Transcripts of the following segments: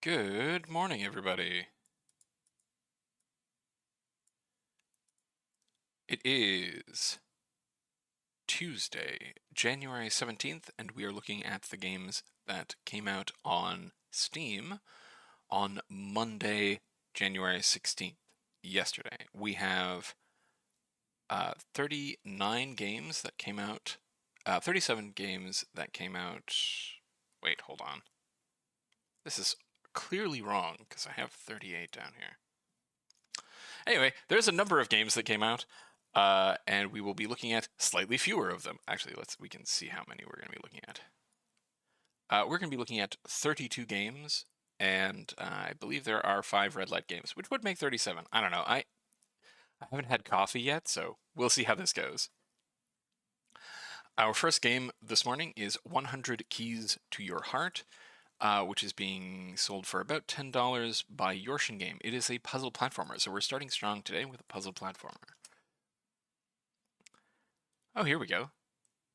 Good morning, everybody. It is Tuesday, January 17th, and we are looking at the games that came out on Steam on Monday, January 16th, yesterday. We have 39 games that came out, 37 games that came out. Wait, hold on. This is clearly wrong because I have 38 down here. Anyway, there's a number of games that came out, and we will be looking at slightly fewer of them. Actually, we can see how many we're going to be looking at. We're going to be looking at 32 games, and I believe there are 5 red light games, which would make 37. I don't know. I haven't had coffee yet, so we'll see how this goes. Our first game this morning is 100 Keys to Your Heart, which is being sold for about $10 by Yorshin Game. It is a puzzle platformer, so we're starting strong today with a puzzle platformer. Oh, here we go.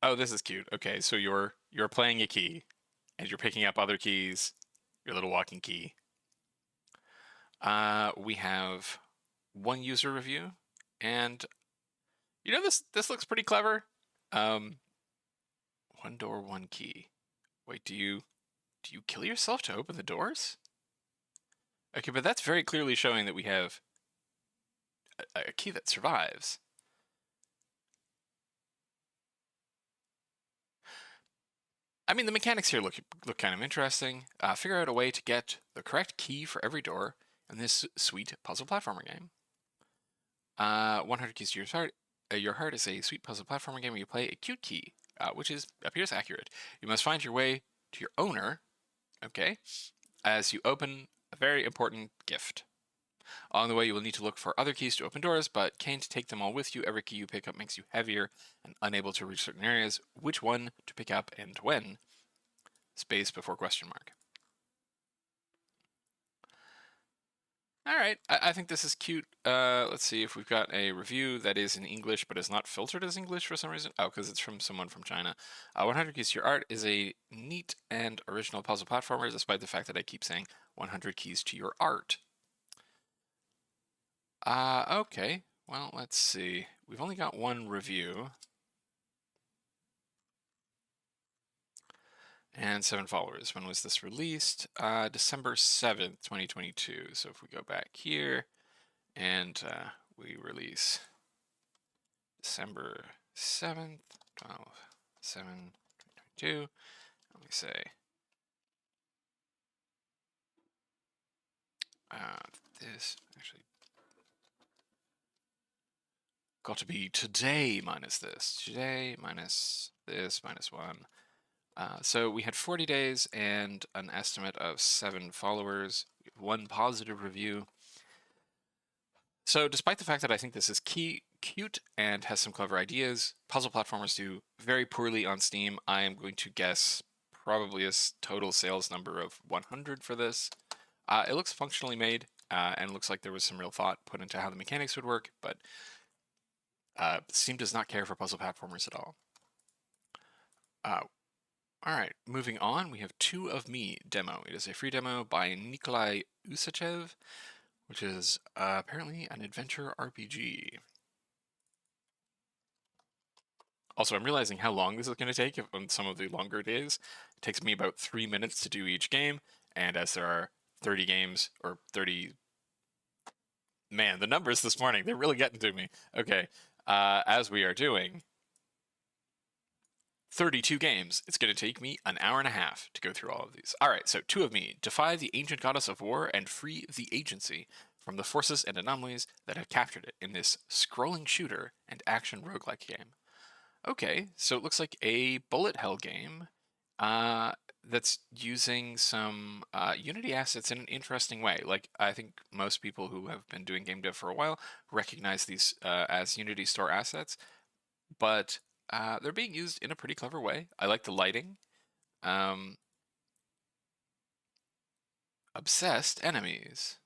Oh, this is cute. Okay, so you're playing a key, and you're picking up other keys, your little walking key. We have one user review, and this looks pretty clever. One door, one key. Wait, do you kill yourself to open the doors? Okay, but that's very clearly showing that we have a key that survives. I mean, the mechanics here look kind of interesting. Figure out a way to get the correct key for every door in this sweet puzzle platformer game. 100 Keys to Your Heart is a sweet puzzle platformer game where you play a cute key, which appears accurate. You must find your way to your owner, okay, as you open a very important gift. Along the way, you will need to look for other keys to open doors, but can't take them all with you. Every key you pick up makes you heavier and unable to reach certain areas. Which one to pick up and when? Space before question mark. All right, I think this is cute. Let's see if we've got a review that is in English but is not filtered as English for some reason. Oh, because it's from someone from China. 100 Keys to Your Art is a neat and original puzzle platformer, despite the fact that I keep saying 100 Keys to Your Art. Okay. Well, let's see. We've only got one review. And 7 followers. When was this released? December 7th, 2022. So if we go back here and we release December 7th, 12, 7, 2022, let me say this actually got to be today minus this. Today minus this minus 1. So we had 40 days and an estimate of 7 followers. We have 1 positive review. So despite the fact that I think this is cute and has some clever ideas, puzzle platformers do very poorly on Steam. I am going to guess probably a total sales number of 100 for this. It looks functionally made, and looks like there was some real thought put into how the mechanics would work, but Steam does not care for puzzle platformers at all. All right, moving on, we have 2 of Me demo. It is a free demo by Nikolai Usachev, which is apparently an adventure RPG. Also, I'm realizing how long this is going to take on some of the longer days. It takes me about 3 minutes to do each game, and as there are 30 games, or 30... Man, the numbers this morning, they're really getting to me. Okay, as we are doing 32 games, it's going to take me an hour and a half to go through all of these. All right, so 2 of Me. Defy the ancient goddess of war and free the agency from the forces and anomalies that have captured it in this scrolling shooter and action roguelike game. Okay, so it looks like a bullet hell game that's using some Unity assets in an interesting way. Like, I think most people who have been doing game dev for a while recognize these as Unity store assets, but they're being used in a pretty clever way. I like the lighting. Obsessed enemies.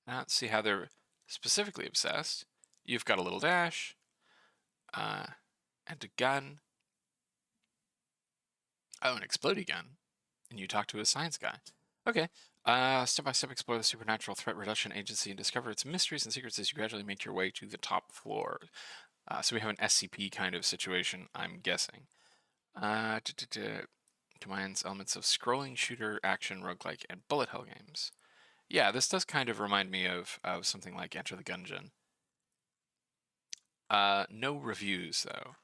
I don't see how they're specifically obsessed. You've got a little dash, and a gun. Oh, an explodey gun. And you talk to a science guy. Okay. Step-by-step explore the supernatural threat reduction agency and discover its mysteries and secrets as you gradually make your way to the top floor. So we have an SCP kind of situation, I'm guessing. Combines elements of scrolling shooter, action, roguelike, and bullet hell games. Yeah, this does kind of remind me of something like Enter the Gungeon. No reviews, though,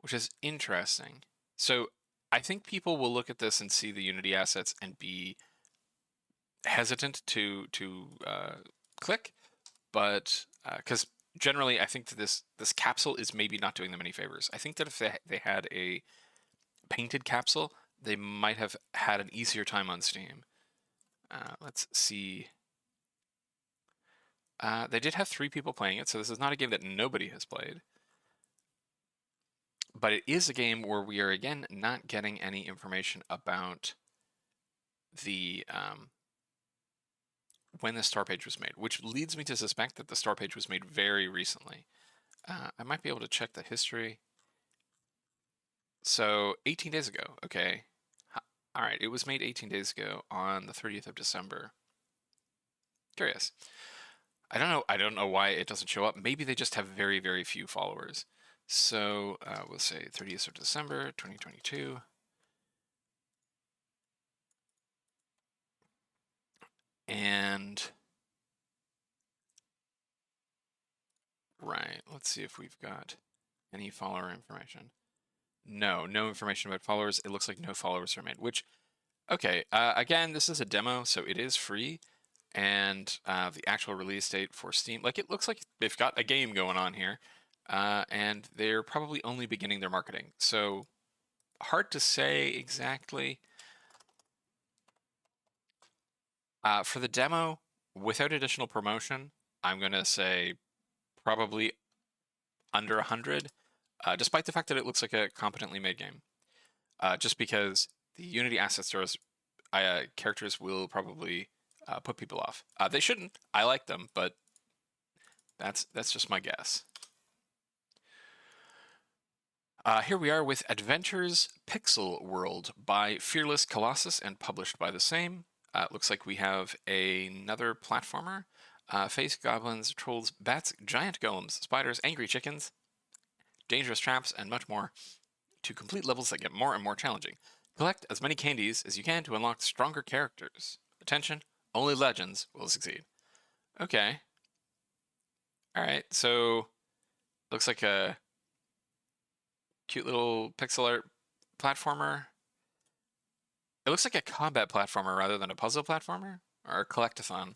which is interesting. So I think people will look at this and see the Unity assets and be hesitant to click, but because generally I think that this capsule is maybe not doing them any favors. I think that if they had a painted capsule, they might have had an easier time on Steam. Let's see. They did have 3 people playing it, so this is not a game that nobody has played. But it is a game where we are, again, not getting any information about the when the star page was made, which leads me to suspect that the star page was made very recently. I might be able to check the history. So 18 days ago, okay. All right, it was made 18 days ago on the 30th of December. Curious. I don't know why it doesn't show up. Maybe they just have very, very few followers. So we'll say 30th of December, 2022. And right, let's see if we've got any follower information. No information about followers. It looks like no followers are made, which, okay, again, this is a demo, so it is free. And the actual release date for Steam, like, it looks like they've got a game going on here. And they're probably only beginning their marketing. So hard to say exactly. For the demo, without additional promotion, I'm going to say probably under 100, despite the fact that it looks like a competently made game. Just because the Unity asset stores characters will probably put people off. They shouldn't. I like them, but that's just my guess. Here we are with Adventures Pixel World by Fearless Colossus and published by the same. Looks like we have another platformer. Face goblins, trolls, bats, giant golems, spiders, angry chickens, dangerous traps, and much more to complete levels that get more and more challenging. Collect as many candies as you can to unlock stronger characters. Attention, only legends will succeed. Okay. Alright, so looks like a cute little pixel art platformer. It looks like a combat platformer rather than a puzzle platformer, or a collectathon.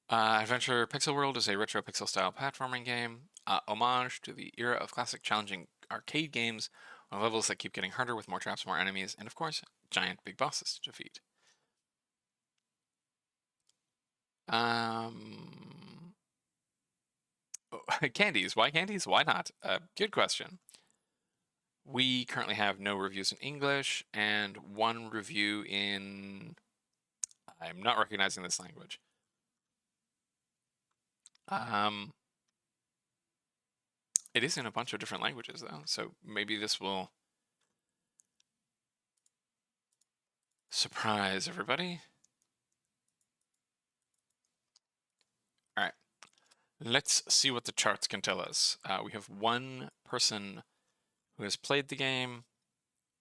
Adventure Pixel World is a retro pixel style platforming game, homage to the era of classic challenging arcade games, with levels that keep getting harder with more traps, more enemies, and of course, giant big bosses to defeat. Candies. Why candies? Why not? Good question. We currently have no reviews in English and 1 review in... I'm not recognizing this language. It is in a bunch of different languages, though, so maybe this will surprise everybody. All right, let's see what the charts can tell us. We have 1 person who has played the game,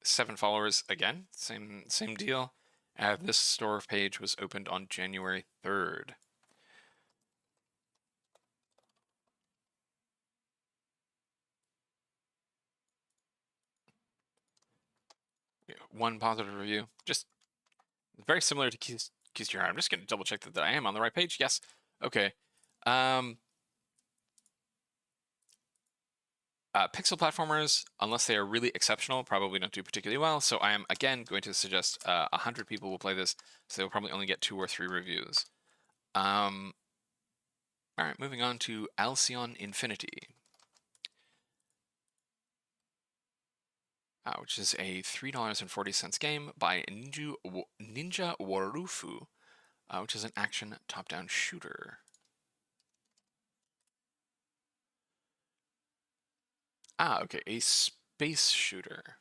7 followers. Again, same deal. This store page was opened on January 3rd. Yeah, 1 positive review. Just very similar to Keys to Your Heart. I'm just going to double check that I am on the right page. Yes. Okay. Pixel platformers, unless they are really exceptional, probably don't do particularly well. So I am, again, going to suggest 100 people will play this, so they'll probably only get 2 or 3 reviews. All right, moving on to Alcyon Infinity, which is a $3.40 game by Ninja Warufu, which is an action top-down shooter. Okay, a space shooter.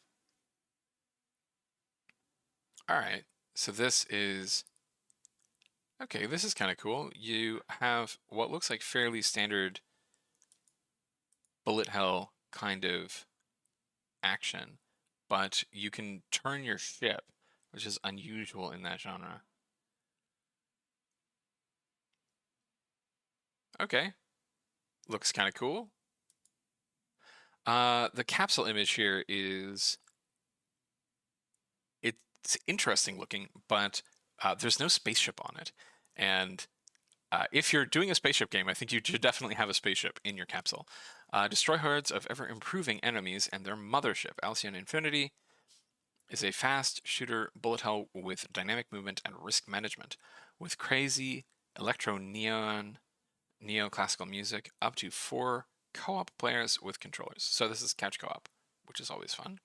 All right. So this is, okay, this is kind of cool. You have what looks like fairly standard bullet hell kind of action, but you can turn your ship, which is unusual in that genre. Okay, looks kind of cool. The capsule image here is, it's interesting looking, but there's no spaceship on it. And if you're doing a spaceship game, I think you should definitely have a spaceship in your capsule. Destroy hordes of ever-improving enemies and their mothership. Alcyon Infinity is a fast shooter bullet hell with dynamic movement and risk management, with crazy electro-neoclassical music, up to 4 co-op players with controllers. So this is couch co-op, which is always fun.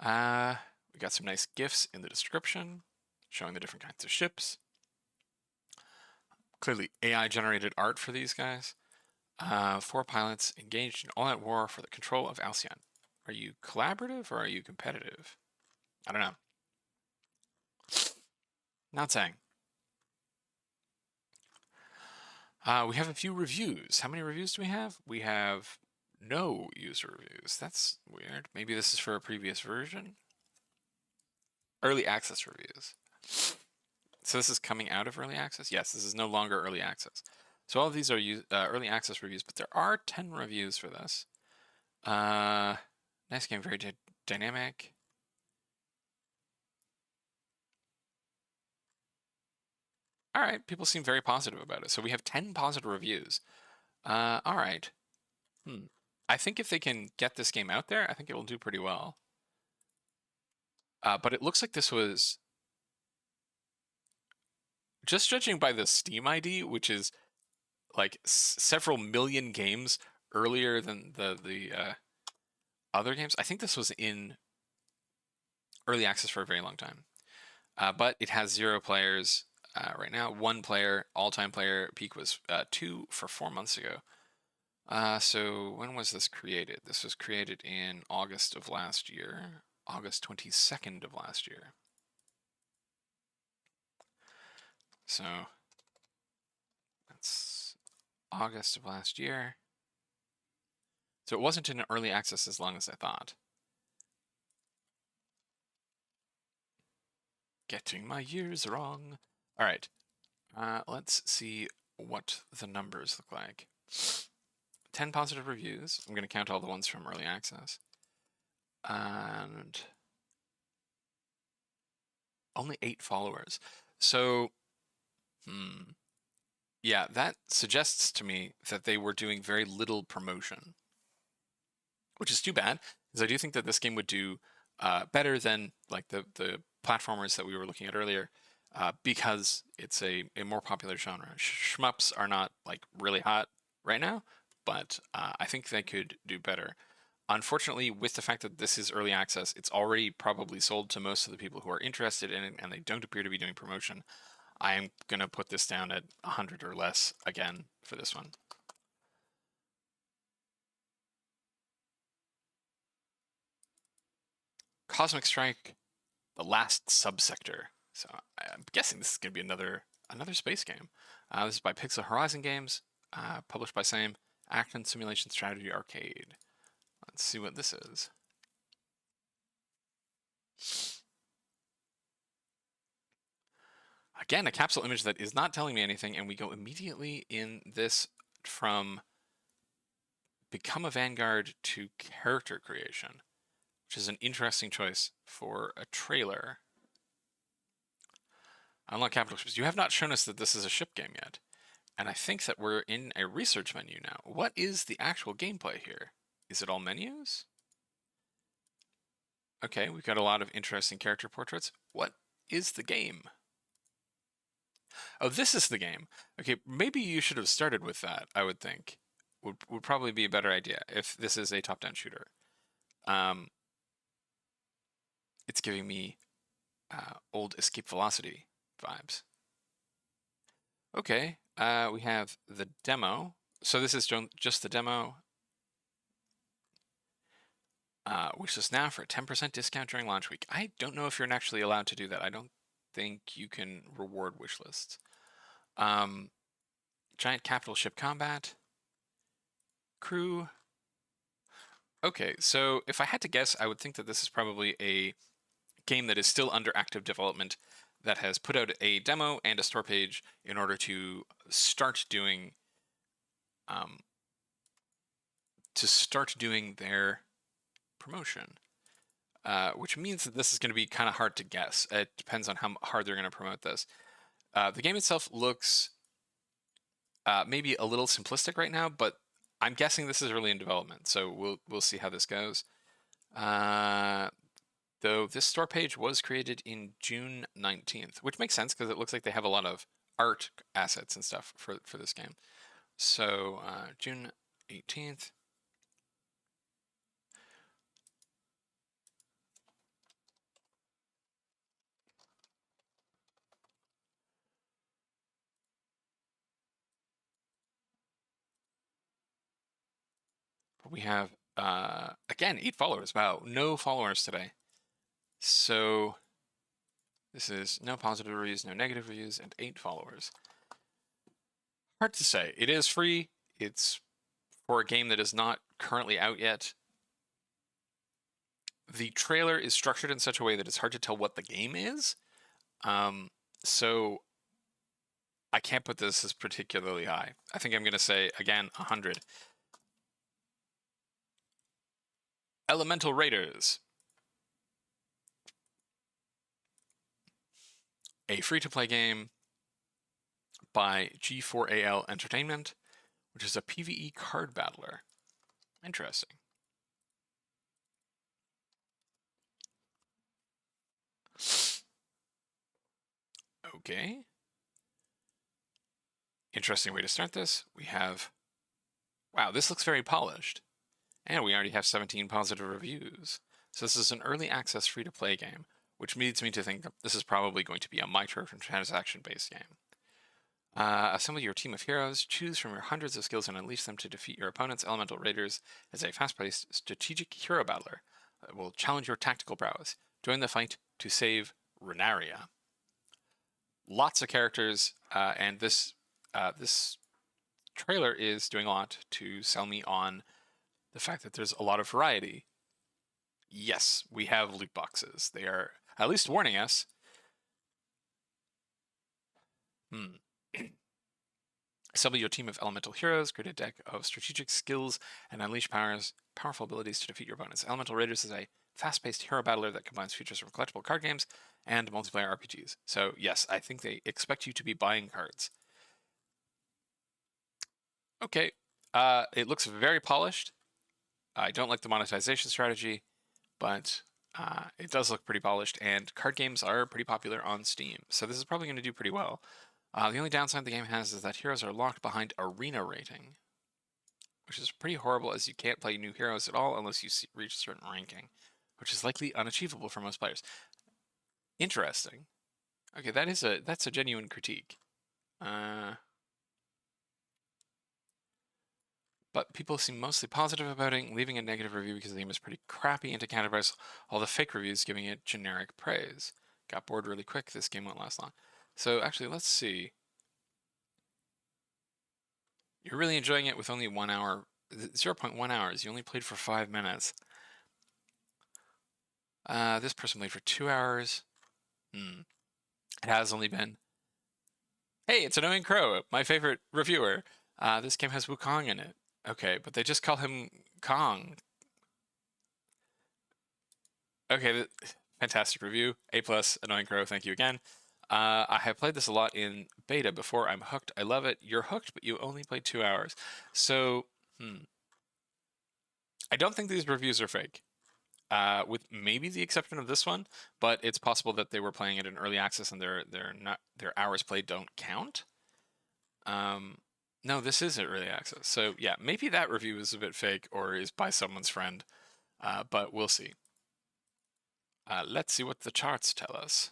We got some nice GIFs in the description showing the different kinds of ships. Clearly AI-generated art for these guys. 4 pilots engaged in all-out war for the control of Alcyon. Are you collaborative or are you competitive? I don't know. Not saying. We have a few reviews. How many reviews do we have? We have no user reviews. That's weird. Maybe this is for a previous version. Early access reviews. So this is coming out of early access? Yes, this is no longer early access. So all of these are early access reviews, but there are 10 reviews for this. Nice game, very dynamic. All right, people seem very positive about it. So we have 10 positive reviews. All right. I think if they can get this game out there, I think it will do pretty well. But it looks like this was, just judging by the Steam ID, which is like several million games earlier than the other games, I think this was in early access for a very long time. But it has 0 players right now. 1 player, all-time player peak was 2 for 4 months ago. So when was this created? This was created in August of last year, August 22nd of last year. So that's August of last year. So it wasn't in early access as long as I thought. Getting my years wrong. All right, let's see what the numbers look like. 10 positive reviews. I'm going to count all the ones from early access. And only 8 followers. So, yeah, that suggests to me that they were doing very little promotion, which is too bad, because I do think that this game would do better than like the platformers that we were looking at earlier, because it's a more popular genre. Shmups are not like really hot right now, but I think they could do better. Unfortunately, with the fact that this is early access, it's already probably sold to most of the people who are interested in it, and they don't appear to be doing promotion. I am going to put this down at 100 or less again for this one. Cosmic Strike, the last subsector. So I'm guessing this is going to be another space game. This is by Pixel Horizon Games, published by same Action Simulation Strategy Arcade. Let's see what this is. Again, a capsule image that is not telling me anything, and we go immediately in this from Become a Vanguard to character creation, which is an interesting choice for a trailer. Unlock capital ships. You have not shown us that this is a ship game yet, and I think that we're in a research menu now. What is the actual gameplay here? Is it all menus? Okay, we've got a lot of interesting character portraits. What is the game? Oh, this is the game. Okay, maybe you should have started with that, I would think. Would probably be a better idea if this is a top-down shooter. It's giving me old Escape Velocity vibes. Okay, we have the demo. So this is just the demo. wishlist now for a 10% discount during launch week. I don't know if you're actually allowed to do that. I don't think you can reward wishlists. Giant capital ship combat. Crew. Okay, so if I had to guess, I would think that this is probably a game that is still under active development that has put out a demo and a store page in order to start doing their promotion, which means that this is going to be kind of hard to guess. It depends on how hard they're going to promote this. The game itself looks maybe a little simplistic right now, but I'm guessing this is early in development, so we'll see how this goes. Though this store page was created in June 19th, which makes sense because it looks like they have a lot of art assets and stuff for this game. So June 18th. We have, again, 8 followers. Wow, no followers today. So this is no positive reviews, no negative reviews, and 8 followers. Hard to say. It is free. It's for a game that is not currently out yet. The trailer is structured in such a way that it's hard to tell what the game is. So I can't put this as particularly high. I think I'm going to say, again, 100. Elemental Raiders. A free-to-play game by G4AL Entertainment, which is a PvE card battler. Interesting. Okay. Interesting way to start this. We have, wow, this looks very polished. And we already have 17 positive reviews. So this is an early access free-to-play game, which leads me to think that this is probably going to be a microtransaction-based game. Assemble your team of heroes, choose from your hundreds of skills and unleash them to defeat your opponents. Elemental Raiders is a fast-paced strategic hero battler that will challenge your tactical prowess. Join the fight to save Renaria. Lots of characters, and this trailer is doing a lot to sell me on the fact that there's a lot of variety. Yes, we have loot boxes. They are at least warning us. Assemble your team of elemental heroes, create a deck of strategic skills, and unleash powerful abilities to defeat your opponents. Elemental Raiders is a fast-paced hero battler that combines features from collectible card games and multiplayer RPGs. So yes, I think they expect you to be buying cards. Okay, it looks very polished. I don't like the monetization strategy, but it does look pretty polished, and card games are pretty popular on Steam, so this is probably going to do pretty well. The only downside the game has is that heroes are locked behind arena rating, which is pretty horrible as you can't play new heroes at all unless you reach a certain ranking, which is likely unachievable for most players. Interesting. Okay, that's a genuine critique. But people seem mostly positive about it, leaving a negative review because the game is pretty crappy, and to counterbalance all the fake reviews giving it generic praise. Got bored really quick, this game won't last long. So actually, let's see. You're really enjoying it with only 1 hour, 0.1 hours. You only played for 5 minutes. This person played for 2 hours. It has only been... Hey, it's Annoying Crow, my favorite reviewer. This game has Wukong in it. Okay, but they just call him Kong. Okay, fantastic review. A+, Annoying Crow, thank you again. I have played this a lot in beta before. I'm hooked. I love it. You're hooked, but you only played 2 hours. So, I don't think these reviews are fake. With maybe the exception of this one, but it's possible that they were playing it in early access and their hours played don't count. No, this is early access. So yeah, maybe that review is a bit fake or is by someone's friend, but we'll see. Let's see what the charts tell us.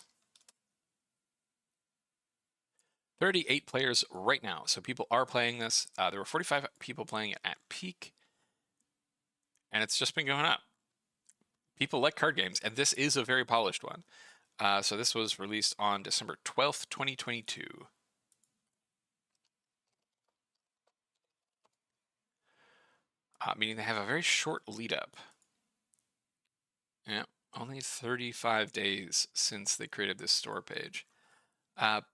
38 players right now, so people are playing this. There were 45 people playing it at peak, and it's just been going up. People like card games, and this is a very polished one. So this was released on December 12th, 2022. Meaning they have a very short lead up. Yeah, only 35 days since they created this store page.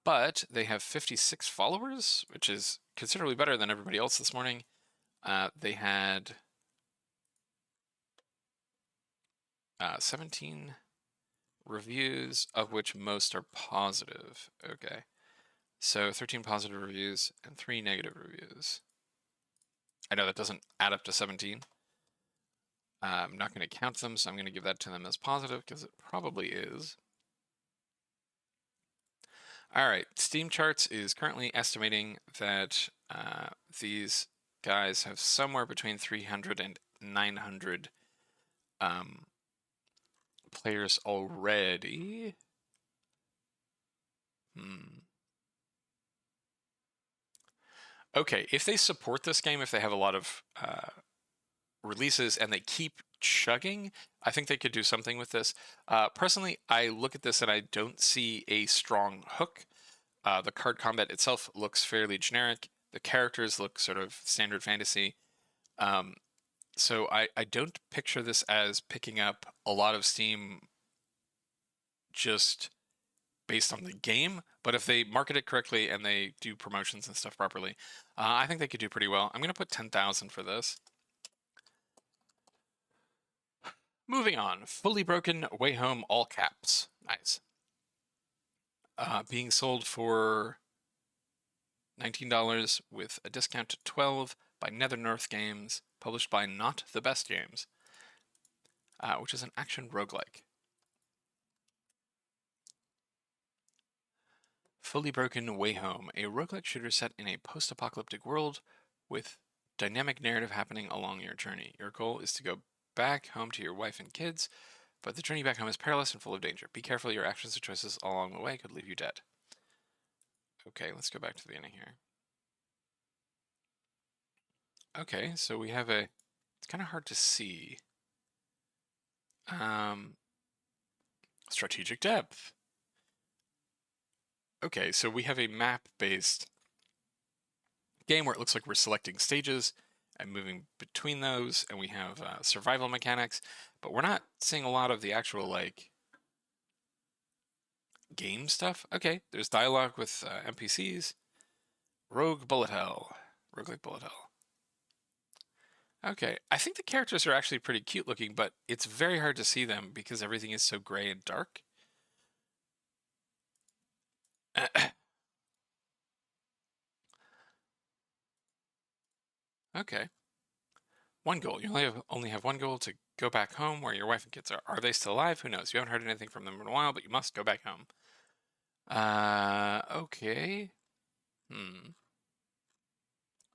But they have 56 followers, which is considerably better than everybody else this morning. They had 17 reviews, of which most are positive. Okay. So 13 positive reviews and 3 negative reviews. I know that doesn't add up to 17. I'm not going to count them, so I'm going to give that to them as positive because it probably is. All right, Steam Charts is currently estimating that these guys have somewhere between 300 and 900 players already. Okay, if they support this game, if they have a lot of releases and they keep chugging, I think they could do something with this. Personally, I look at this and I don't see a strong hook. The card combat itself looks fairly generic. The characters look sort of standard fantasy. So I don't picture this as picking up a lot of steam just based on the game, but if they market it correctly and they do promotions and stuff properly, I think they could do pretty well. I'm going to put 10,000 for this. Moving on, Fully Broken Way Home, all caps. Nice. Being sold for $19 with a discount to $12 by Nether North Games, published by Not the Best Games, which is an action roguelike. Fully Broken Way Home, a roguelike shooter set in a post-apocalyptic world with dynamic narrative happening along your journey. Your goal is to go back home to your wife and kids, but the journey back home is perilous and full of danger. Be careful, your actions or choices along the way could leave you dead. Okay, let's go back to the beginning here. Okay, so we have a, it's kind of hard to see. Strategic depth. Okay, so we have a map-based game where it looks like we're selecting stages and moving between those, and we have survival mechanics, but we're not seeing a lot of the actual, like, game stuff. Okay, there's dialogue with NPCs. Rogue Bullet Hell. Roguelike Bullet Hell. Okay, I think the characters are actually pretty cute looking, but it's very hard to see them because everything is so gray and dark. Okay. One goal. You only have one goal, to go back home where your wife and kids are. Are they still alive? Who knows? You haven't heard anything from them in a while, but you must go back home. Okay.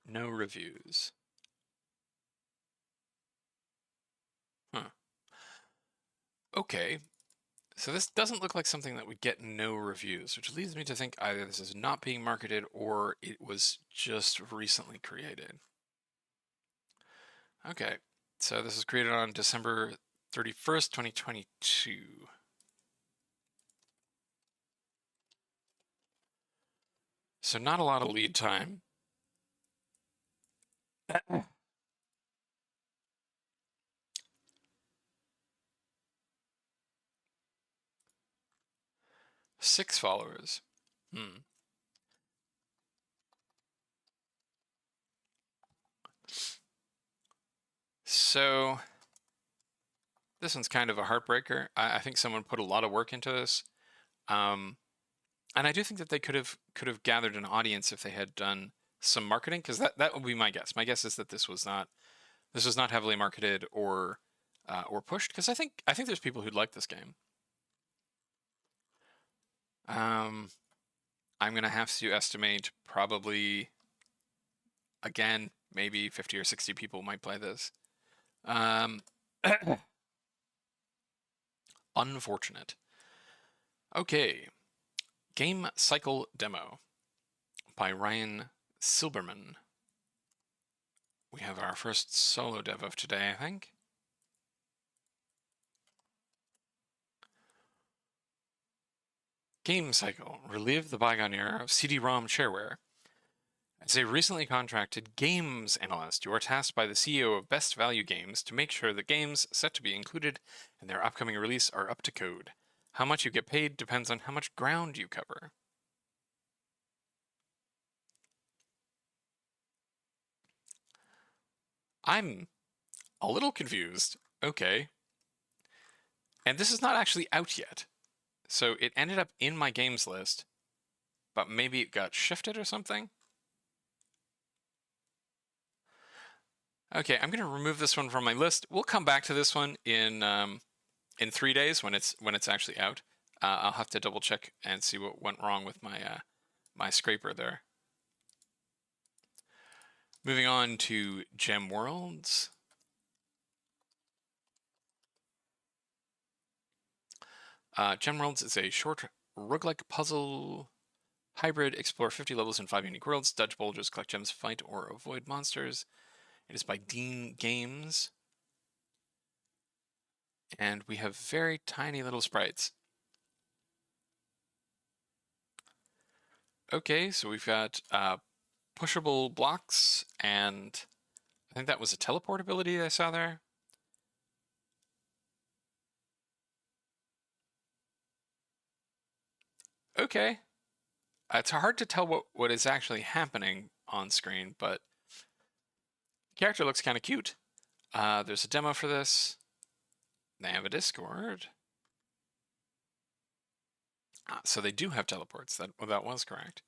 No reviews. Huh. Okay. So this doesn't look like something that would get no reviews, which leads me to think either this is not being marketed or it was just recently created. Okay, so this was created on December 31st, 2022. So not a lot of lead time. Six followers. So this one's kind of a heartbreaker. I think someone put a lot of work into this. And I do think that they could have gathered an audience if they had done some marketing, because that would be my guess. My guess is that this was not heavily marketed or pushed, because I think there's people who'd like this game. I'm gonna have to estimate probably, again, maybe 50 or 60 people might play this. Unfortunate. Okay. Game Cycle Demo by Ryan Silberman. We have our first solo dev of today, I think. Game Cycle. Relive the bygone era of CD-ROM shareware. As a recently contracted games analyst, you are tasked by the CEO of Best Value Games to make sure the games set to be included in their upcoming release are up to code. How much you get paid depends on how much ground you cover. I'm a little confused. Okay. And this is not actually out yet. So it ended up in my games list, but maybe it got shifted or something? Okay, I'm going to remove this one from my list. We'll come back to this one in 3 days when it's actually out. I'll have to double check and see what went wrong with my my scraper there. Moving on to Gem Worlds. Gem Worlds is a short roguelike puzzle hybrid. Explore 50 levels in 5 unique worlds. Dodge boulders, collect gems, fight or avoid monsters. It is by Dean Games. And we have very tiny little sprites. Okay, so we've got pushable blocks, and I think that was a teleport ability I saw there. Okay. It's hard to tell what is actually happening on screen, but the character looks kind of cute. There's a demo for this. They have a Discord. So they do have teleports. That was correct.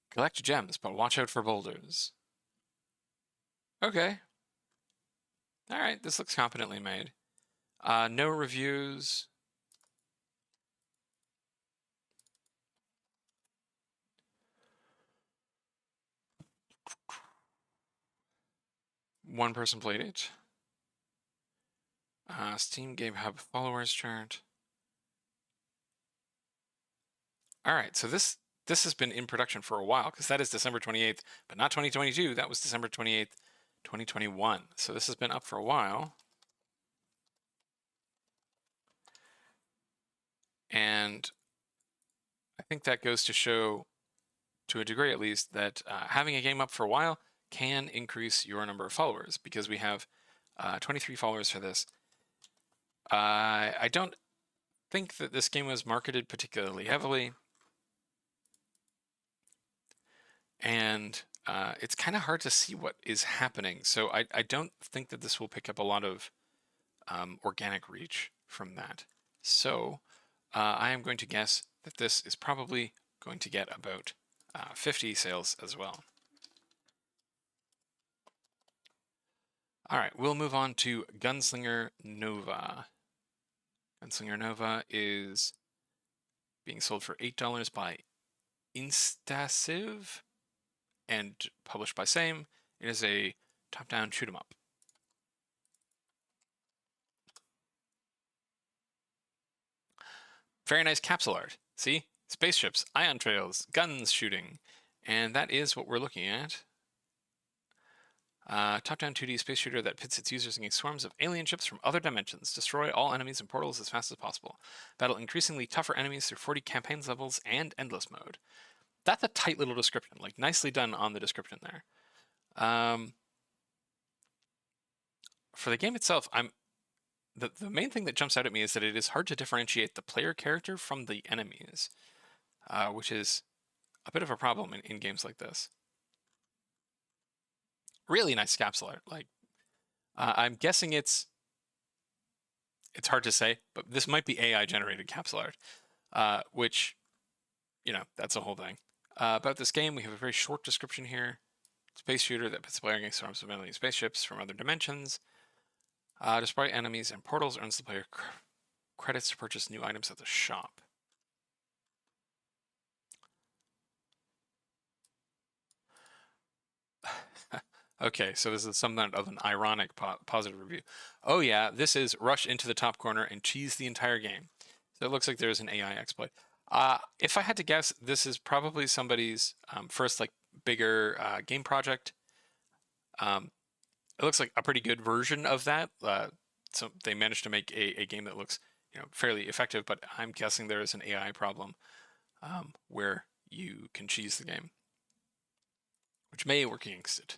Collect gems, but watch out for boulders. Okay. Alright, this looks competently made. No reviews. One person played it. Steam Game Hub followers chart. Alright, so this has been in production for a while, because that is December 28th, but not 2022. That was December 28th, 2021. So this has been up for a while. And I think that goes to show, to a degree at least, that having a game up for a while can increase your number of followers, because we have 23 followers for this. I don't think that this game was marketed particularly heavily. And it's kind of hard to see what is happening. So I don't think that this will pick up a lot of organic reach from that. So I am going to guess that this is probably going to get about 50 sales as well. All right, we'll move on to Gunslinger Nova. Gunslinger Nova is being sold for $8 by Instasiv and published by Same. It is a top-down shoot-'em-up. Very nice capsule art. See? Spaceships, ion trails, guns shooting. And that is what we're looking at. Top-down 2D space shooter that pits its users against swarms of alien ships from other dimensions. Destroy all enemies and portals as fast as possible. Battle increasingly tougher enemies through 40 campaigns levels and endless mode. That's a tight little description. Like, nicely done on the description there. For the game itself, the main thing that jumps out at me is that it is hard to differentiate the player character from the enemies, which is a bit of a problem in games like this. Really nice capsule art. Like, I'm guessing it's hard to say, but this might be AI generated capsule art, which, you know, that's a whole thing. About this game, we have a very short description here. Space shooter that pits the player against swarms of alien spaceships from other dimensions. Destroy enemies and portals, earns the player credits to purchase new items at the shop. Okay, so this is somewhat of an ironic positive review. Oh yeah, this is rush into the top corner and cheese the entire game. So it looks like there's an AI exploit. If I had to guess, this is probably somebody's first like bigger game project. It looks like a pretty good version of that. So they managed to make a game that looks fairly effective, but I'm guessing there is an AI problem where you can cheese the game, which may work against it.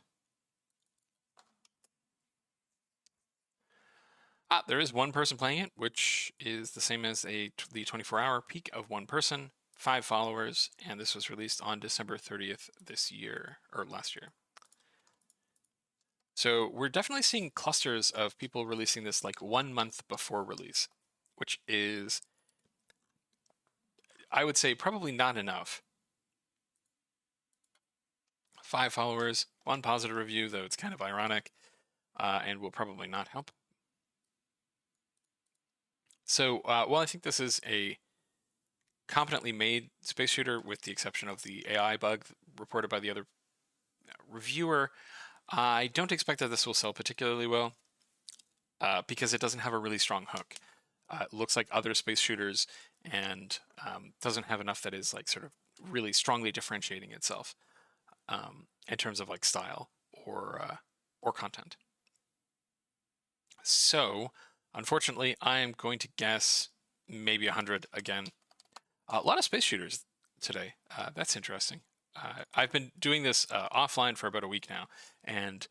There is one person playing it, which is the same as the 24-hour peak of one person, 5 followers, and this was released on December 30th this year, or last year. So we're definitely seeing clusters of people releasing this like 1 month before release, which is, I would say, probably not enough. 5 followers, 1 positive review, though it's kind of ironic, and will probably not help. So while I think this is a competently made space shooter, with the exception of the AI bug reported by the other reviewer, I don't expect that this will sell particularly well because it doesn't have a really strong hook. It looks like other space shooters and doesn't have enough that is like sort of really strongly differentiating itself in terms of like style or content. So unfortunately, I am going to guess maybe 100 again. A lot of space shooters today. That's interesting. I've been doing this offline for about a week now, and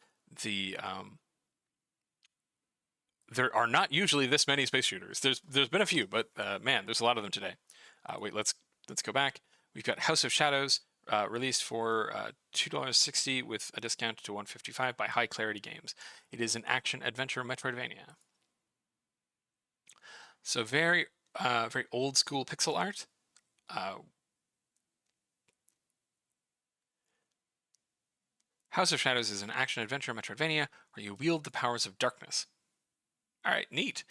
there are not usually this many space shooters. There's been a few, but man, there's a lot of them today. Wait, let's go back. We've got House of Shadows released for $2.60 with a discount to $1.55 by High Clarity Games. It is an action adventure Metroidvania. So very old school pixel art. House of Shadows is an action-adventure Metroidvania where you wield the powers of darkness. All right, neat.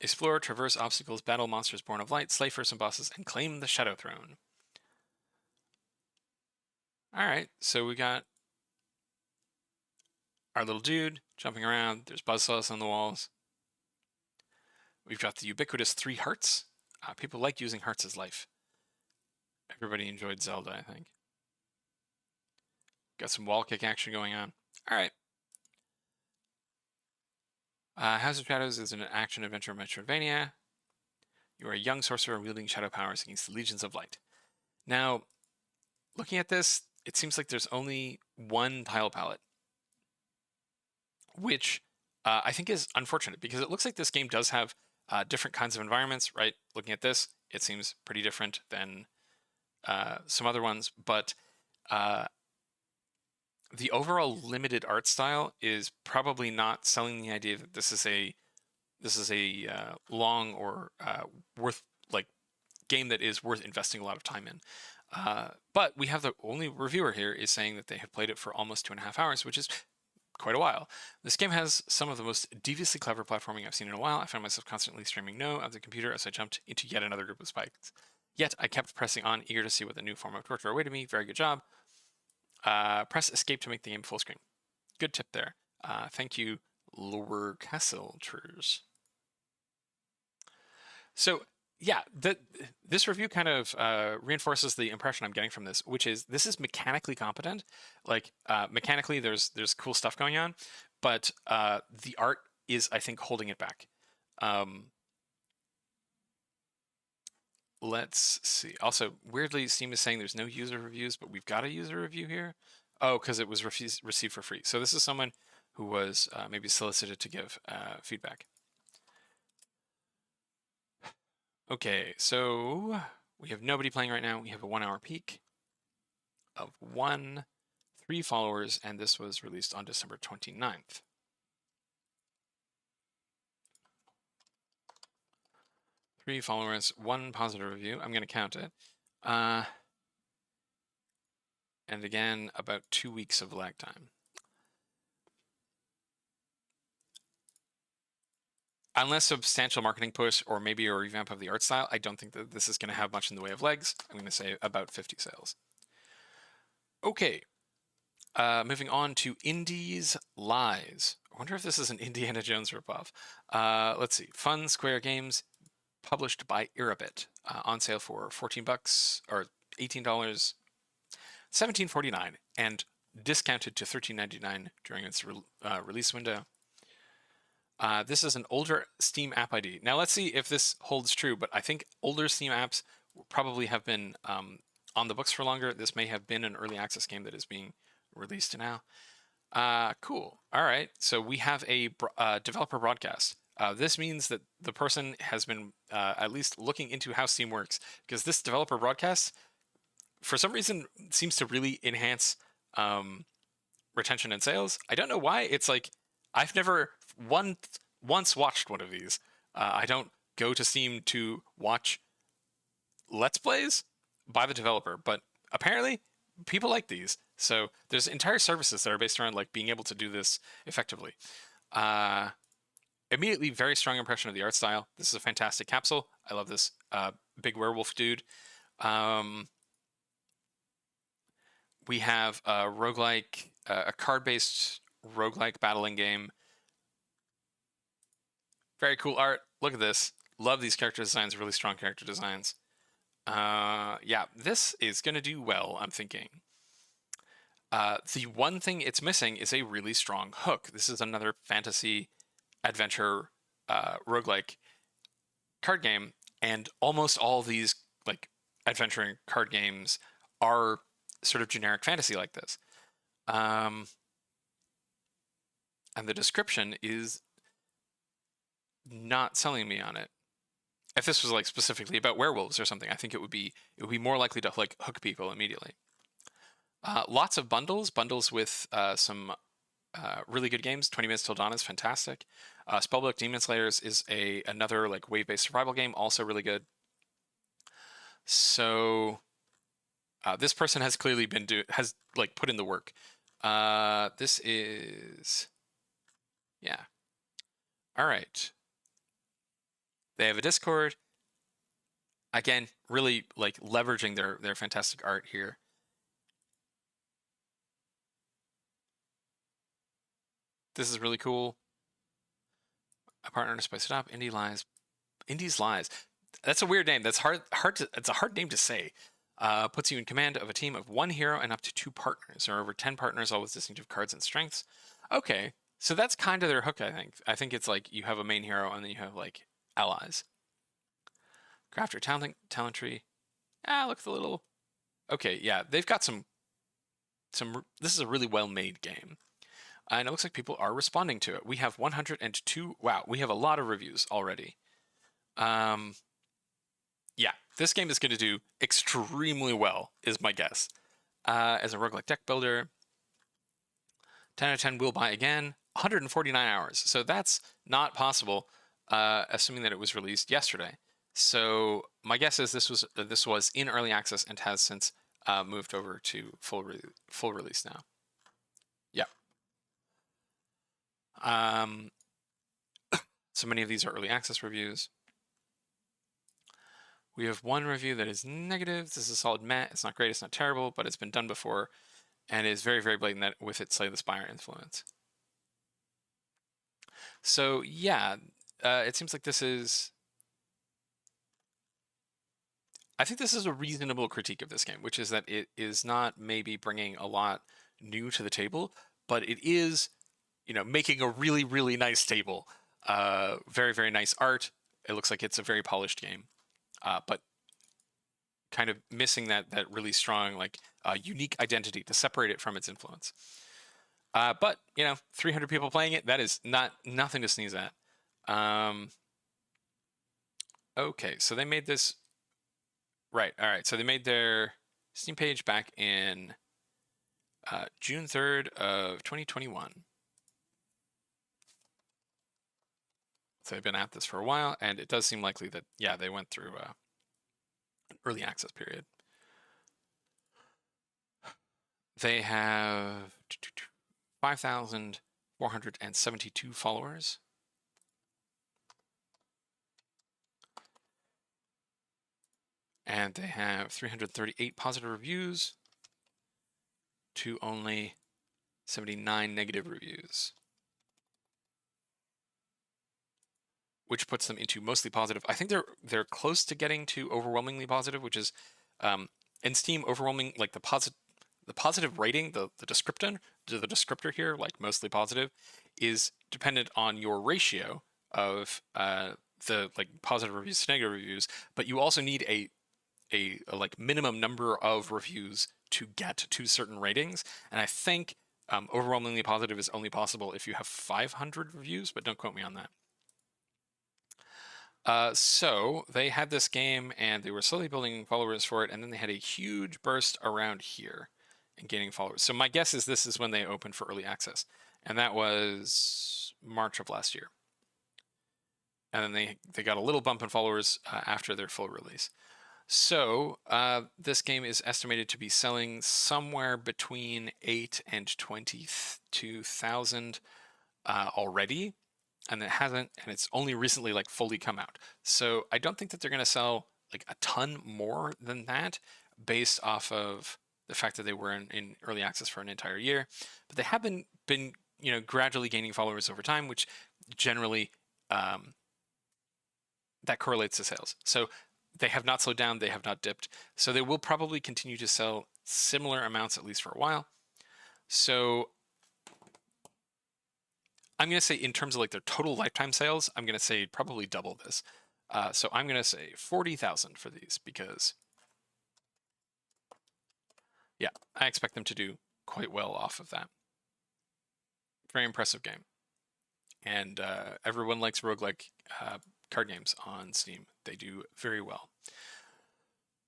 Explore, traverse obstacles, battle monsters born of light, slay fearsome bosses, and claim the Shadow Throne. All right, so we got our little dude jumping around. There's buzzsaws on the walls. We've got the ubiquitous 3 hearts. People like using hearts as life. Everybody enjoyed Zelda, I think. Got some wall kick action going on. All right. House of Shadows is an action-adventure Metroidvania. You are a young sorcerer wielding shadow powers against the legions of light. Now, looking at this, it seems like there's only one tile palette, which I think is unfortunate because it looks like this game does have different kinds of environments, right? Looking at this, it seems pretty different than some other ones, but the overall limited art style is probably not selling the idea that this is a long or worth like game that is worth investing a lot of time in. But we have the only reviewer here is saying that they have played it for almost 2.5 hours, which is quite a while. This game has some of the most deviously clever platforming I've seen in a while. I found myself constantly streaming no at the computer as I jumped into yet another group of spikes. Yet I kept pressing on, eager to see what the new form of torture awaited me. Very good job. Press escape to make the game full screen. Good tip there. Thank you, Lower Castletrers. So yeah, this review kind of reinforces the impression I'm getting from this, which is this is mechanically competent. Like mechanically, there's cool stuff going on, but the art is, I think, holding it back. Let's see. Also, weirdly, Steam is saying there's no user reviews, but we've got a user review here. Oh, because it was received for free. So this is someone who was maybe solicited to give feedback. Okay, so we have nobody playing right now. We have a 1-hour peak of 3 followers, and this was released on December 29th. Three followers, 1 positive review. I'm going to count it. And again, about 2 weeks of lag time. Unless substantial marketing push or maybe a revamp of the art style, I don't think that this is going to have much in the way of legs. I'm going to say about 50 sales. Okay. Moving on to Indies Lies. I wonder if this is an Indiana Jones ripoff. Let's see. Fun Square Games, published by Irabit, on sale for $14 or $18, $17.49, and discounted to $13.99 during its release window. This is an older Steam app ID. Now let's see if this holds true, but I think older Steam apps probably have been on the books for longer. This may have been an early access game that is being released now. Cool. All right. So we have a developer broadcast. This means that the person has been at least looking into how Steam works, because this developer broadcast, for some reason, seems to really enhance retention and sales. I don't know why. It's like I've never once watched one of these. I don't go to Steam to watch Let's Plays by the developer, but apparently people like these. So there's entire services that are based around like being able to do this effectively. Immediately, very strong impression of the art style. This is a fantastic capsule. I love this big werewolf dude. We have a roguelike, a card-based roguelike battling game. Very cool art. Look at this. Love these character designs, really strong character designs. Yeah, this is going to do well, I'm thinking. The one thing it's missing is a really strong hook. This is another fantasy adventure roguelike card game, and almost all these like adventuring card games are sort of generic fantasy like this. And the description is not selling me on it. If this was like specifically about werewolves or something, I think it would be more likely to like hook people immediately. Lots of bundles with some really good games. 20 Minutes Till Dawn is fantastic. Spellbook Demon Slayers is another like wave-based survival game, also really good. So this person has clearly been put in the work. This is, yeah. All right. They have a Discord. Again, really like leveraging their fantastic art here. This is really cool. A partner to spice it up. Indie's Lies. That's a weird name. That's it's a hard name to say. Puts you in command of a team of 1 hero and up to 2 partners. There are over 10 partners, all with distinctive cards and strengths. Okay, so that's kind of their hook, I think. I think it's like you have a main hero and then you have like allies. Craft your talent tree. Looks a little... Okay, yeah, they've got some... This is a really well-made game. And it looks like people are responding to it. We have 102... Wow, we have a lot of reviews already. Yeah, this game is going to do extremely well, is my guess. As a roguelike deck builder, 10 out of 10 will buy again. 149 hours. So that's not possible, assuming that it was released yesterday. So my guess is this was in early access and has since moved over to full release now. Yeah. So many of these are early access reviews. We have one review that is negative. This is a solid meh. It's not great, it's not terrible, but it's been done before and is very, very blatant that with its Slay the Spire influence. So yeah, it seems like this is... I think this is a reasonable critique of this game, which is that it is not maybe bringing a lot new to the table, but it is, making a really, really nice table. Very, very nice art. It looks like it's a very polished game, but kind of missing that really strong, like, unique identity to separate it from its influence. But 300 people playing it, that is nothing to sneeze at. Okay, so they made this... Right, all right, so they made their Steam page back in June 3rd of 2021. So they've been at this for a while, and it does seem likely that, yeah, they went through an early access period. They have 5,472 followers. And they have 338 positive reviews to only 79 negative reviews, which puts them into mostly positive. I think they're close to getting to overwhelmingly positive, which is in Steam overwhelming, like the the positive rating, the descriptor here, like mostly positive, is dependent on your ratio of the like positive reviews to negative reviews, but you also need a like minimum number of reviews to get to certain ratings, and I think overwhelmingly positive is only possible if you have 500 reviews, but don't quote me on that. So they had this game and they were slowly building followers for it, and then they had a huge burst around here and gaining followers. So my guess is this is when they opened for early access, and that was March of last year. And then they got a little bump in followers after their full release. So this game is estimated to be selling somewhere between 8 and 22,000 already. And it hasn't, and it's only recently like fully come out. So I don't think that they're going to sell like a ton more than that based off of the fact that they were in early access for an entire year. But they have been gradually gaining followers over time, which generally that correlates to sales. So they have not slowed down, they have not dipped. So they will probably continue to sell similar amounts at least for a while. So I'm going to say in terms of like their total lifetime sales, I'm going to say probably double this. So I'm going to say 40,000 for these because, yeah, I expect them to do quite well off of that. Very impressive game. And everyone likes roguelike card games on Steam. They do very well.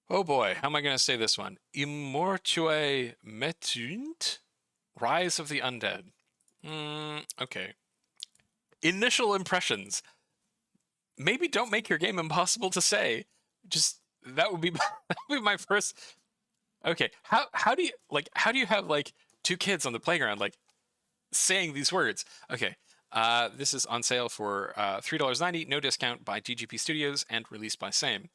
Oh boy, how am I going to say this one? Inmortuae Metuunt? Rise of the Undead. Okay. Initial impressions. Maybe don't make your game impossible to say. Just that would be my first. Okay, how do you have like two kids on the playground like saying these words? Okay, this is on sale for $3.90, no discount, by DGP Studios and released by Same.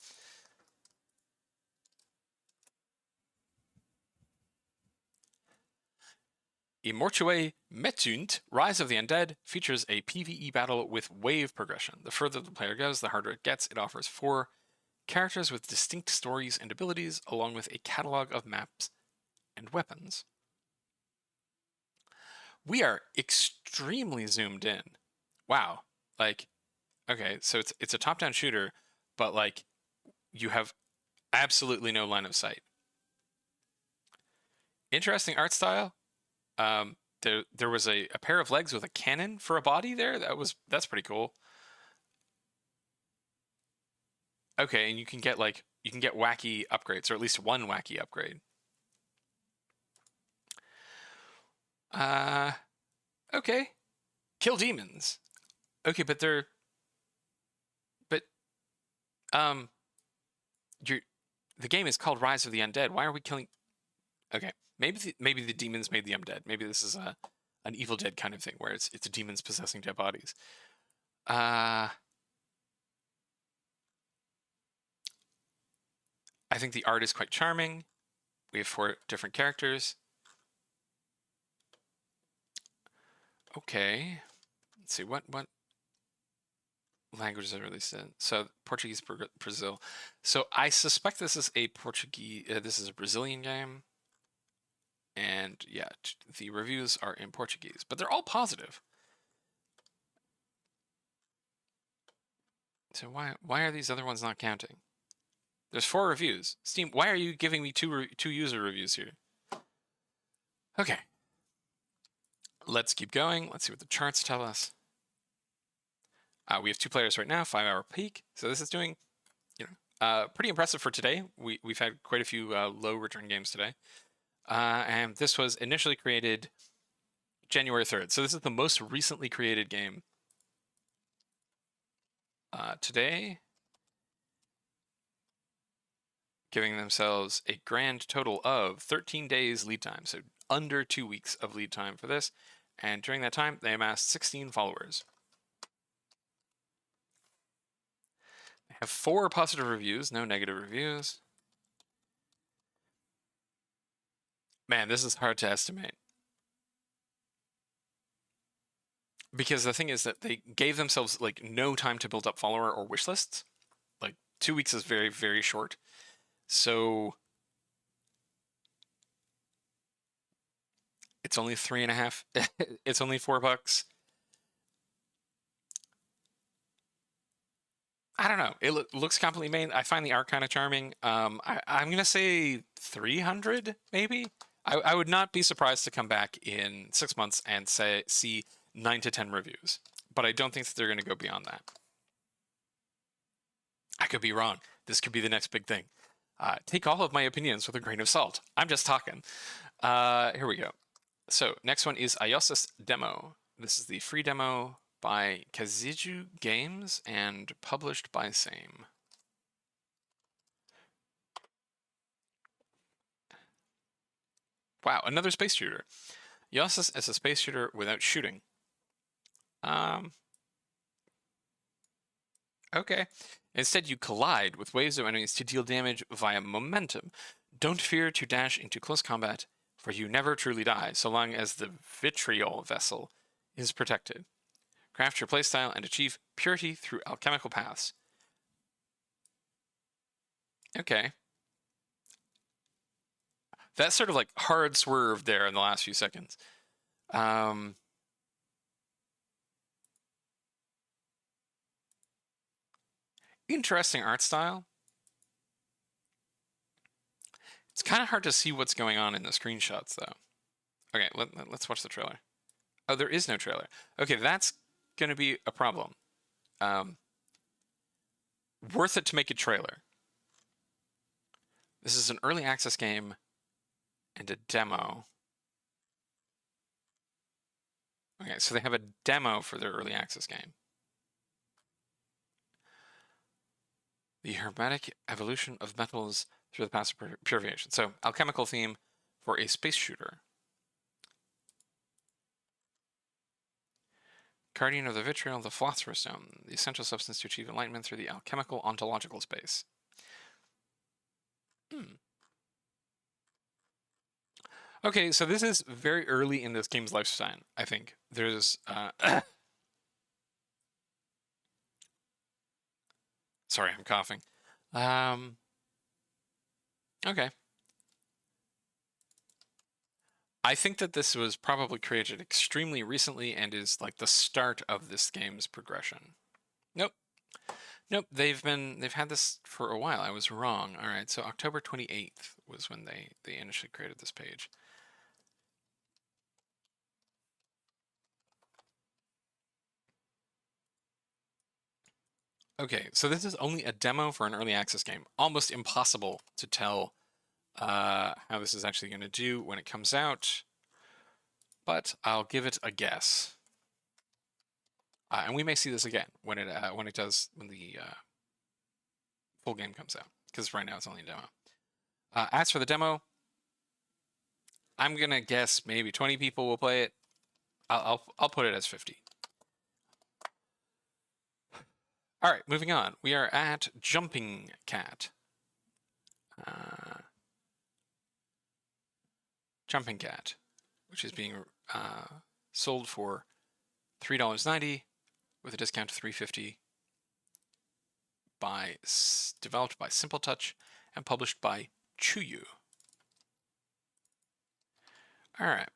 Inmortuae Metuunt, Rise of the Undead, features a PvE battle with wave progression. The further the player goes, the harder it gets. It offers 4 characters with distinct stories and abilities, along with a catalog of maps and weapons. We are extremely zoomed in. Wow. Like, okay, so it's a top-down shooter, but like you have absolutely no line of sight. Interesting art style. There was a pair of legs with a cannon for a body there. That's pretty cool. Okay, and you can get wacky upgrades, or at least one wacky upgrade. Okay. Kill demons. Okay, but the game is called Rise of the Undead. Why are we killing? Okay, maybe the demons made the undead. Maybe this is an Evil Dead kind of thing where it's demons possessing dead bodies. I think the art is quite charming. We have 4 different characters. Okay, let's see what languages are released in. So Portuguese, Brazil. So I suspect this is a this is a Brazilian game. And yeah, the reviews are in Portuguese, but they're all positive. So why are these other ones not counting? There's 4 reviews. Steam, why are you giving me two user reviews here? Okay. Let's keep going. Let's see what the charts tell us. We have 2 players right now, 5-hour peak. So this is doing, pretty impressive for today. We've had quite a few low return games today. And this was initially created January 3rd. So this is the most recently created game. Today, giving themselves a grand total of 13 days lead time. So under 2 weeks of lead time for this. And during that time, they amassed 16 followers. They have 4 positive reviews, no negative reviews. Man, this is hard to estimate. Because the thing is that they gave themselves like no time to build up follower or wish lists. Like 2 weeks is very, very short. So It's only 3.5. It's only $4. I don't know. It looks completely made. I find the art kind of charming. I'm gonna say 300 maybe. I would not be surprised to come back in 6 months and see 9 to 10 reviews, but I don't think that they're gonna go beyond that. I could be wrong. This could be the next big thing. Take all of my opinions with a grain of salt. I'm just talking. Here we go. So next one is Iosis Demo. This is the free demo by Kaziju Games and published by Same. Wow, another space shooter. Iosis is a space shooter without shooting. Okay. Instead, you collide with waves of enemies to deal damage via momentum. Don't fear to dash into close combat, for you never truly die, so long as the vitriol vessel is protected. Craft your playstyle and achieve purity through alchemical paths. Okay. That sort of like hard swerve there in the last few seconds. Interesting art style. It's kind of hard to see what's going on in the screenshots, though. Okay, let's watch the trailer. Oh, there is no trailer. Okay, that's going to be a problem. Worth it to make a trailer. This is an early access game and a demo. Okay, so they have a demo for their early access game. The hermetic evolution of metals through the path of purification. So, alchemical theme for a space shooter. Guardian of the vitriol, the philosopher's stone, the essential substance to achieve enlightenment through the alchemical ontological space. Okay, so this is very early in this game's lifespan, I think. There's sorry, I'm coughing. Okay. I think that this was probably created extremely recently and is like the start of this game's progression. Nope. Nope, they've had this for a while. I was wrong. All right, so October 28th was when they initially created this page. Okay, so this is only a demo for an early access game. Almost impossible to tell how this is actually going to do when it comes out, but I'll give it a guess. And we may see this again when the full game comes out, because right now it's only a demo. As for the demo, I'm gonna guess maybe 20 people will play it. I'll put it as 50. All right, moving on. We are at Jumping Cat. Jumping Cat, which is being sold for $3.90 with a discount to $3.50. Developed by Simple Touch and published by Chuyu. All right.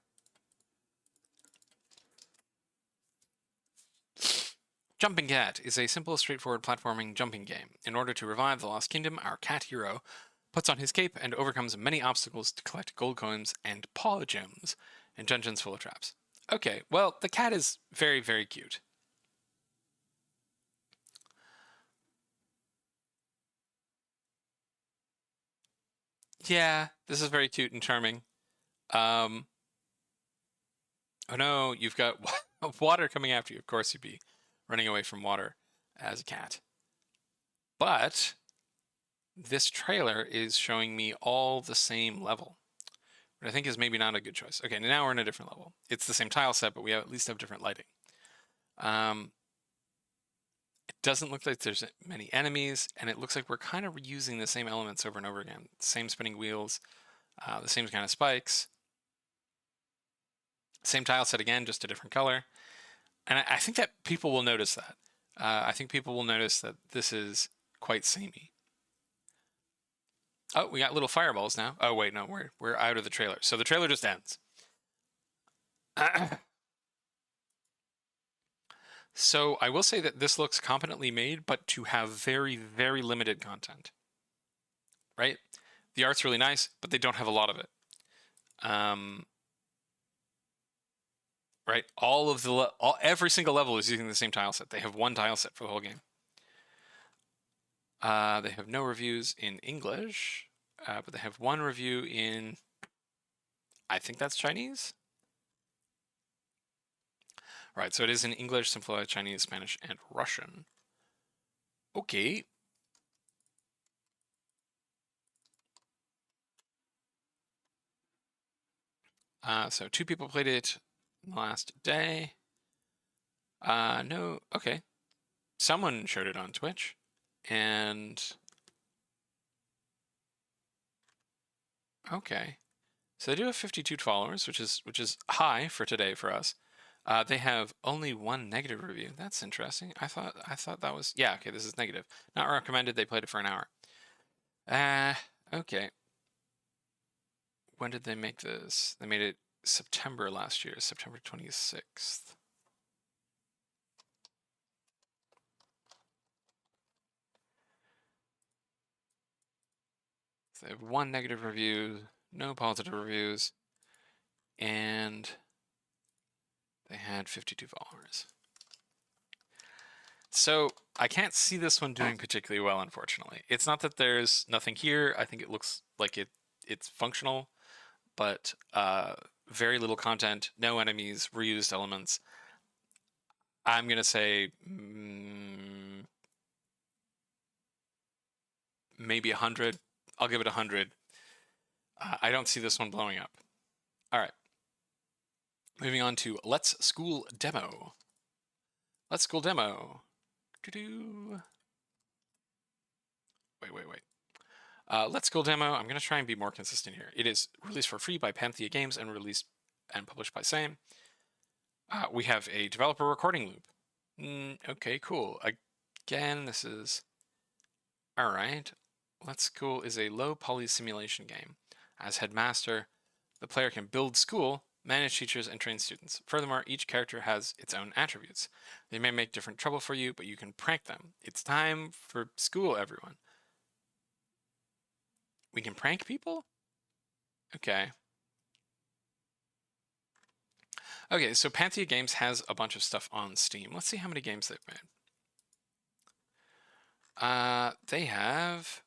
Jumping Cat is a simple, straightforward platforming jumping game. In order to revive the Lost Kingdom, our cat hero puts on his cape and overcomes many obstacles to collect gold coins and paw gems in dungeons full of traps. Okay, well, the cat is very, very cute. Yeah, this is very cute and charming. Oh no, you've got water coming after you. Of course you'd be running away from water as a cat. But this trailer is showing me all the same level, which I think is maybe not a good choice. Okay, now we're in a different level. It's the same tile set, but we at least have different lighting. It doesn't look like there's many enemies, and it looks like we're kind of reusing the same elements over and over again. Same spinning wheels, the same kind of spikes. Same tile set again, just a different color. And I think that people will notice that. I think people will notice that this is quite samey. Oh, we got little fireballs now. Oh wait, no, we're out of the trailer. So the trailer just ends. So I will say that this looks competently made, but to have very, very limited content, right? The art's really nice, but they don't have a lot of it. Right? Every single level is using the same tile set. They have one tile set for the whole game. They have no reviews in English, but they have one review in, I think that's Chinese. Right, so it is in English, Simplified Chinese, Spanish, and Russian. Okay. So 2 people played it last day. No, okay. Someone showed it on Twitch, and okay. So they do have 52 followers, which is high for today for us. They have only 1 negative review. That's interesting. I thought that was, yeah, okay, this is negative. Not recommended. They played it for an hour. Okay. When did they make this? They made it September last year, September 26th. So they have 1 negative review, no positive reviews, and they had 52 followers. So I can't see this one doing particularly well, unfortunately. It's not that there's nothing here. I think it looks like it's functional, but very little content, no enemies, reused elements. I'm going to say maybe 100. I'll give it 100. I don't see this one blowing up. All right. Moving on to Let's School Demo. Let's School Demo. Wait. Let's School Demo. I'm going to try and be more consistent here. It is released for free by Panthea Games and released and published by Same. We have a developer recording loop. Okay, cool. Again, this is... All right. Let's School is a low poly simulation game. As headmaster, the player can build school, manage teachers, and train students. Furthermore, each character has its own attributes. They may make different trouble for you, but you can prank them. It's time for school, everyone. We can prank people? Okay. Okay, so Panthea Games has a bunch of stuff on Steam. Let's see how many games they've made. They have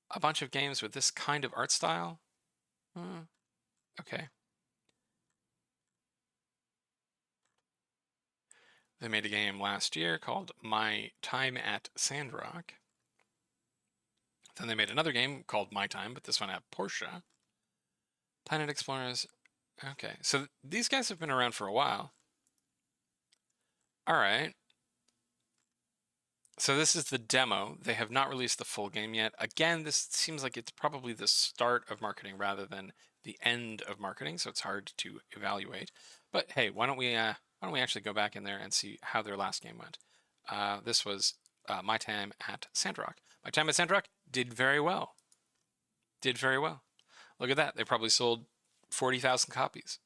a bunch of games with this kind of art style. Okay. They made a game last year called My Time at Sandrock. Then they made another game called My Time, but this one at Porsche. Planet Explorers. Okay, so these guys have been around for a while. All right. So this is the demo. They have not released the full game yet. Again, this seems like it's probably the start of marketing rather than the end of marketing, so it's hard to evaluate. But hey, why don't we actually go back in there and see how their last game went? This was My Time at Sandrock. My Time at Sandrock did very well. Did very well. Look at that. They probably sold 40,000 copies.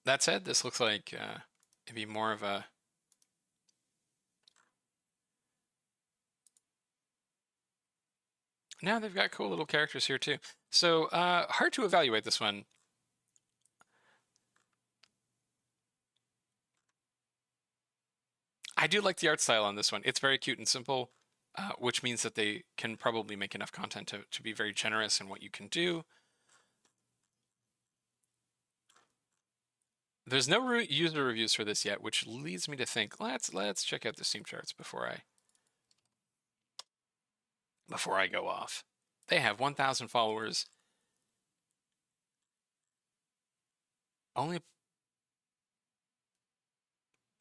That said, this looks like it'd be more of a... Now they've got cool little characters here too. So hard to evaluate this one. I do like the art style on this one. It's very cute and simple, which means that they can probably make enough content to be very generous in what you can do. There's no user reviews for this yet, which leads me to think let's check out the Steam charts before I go off. They have 1,000 followers. Only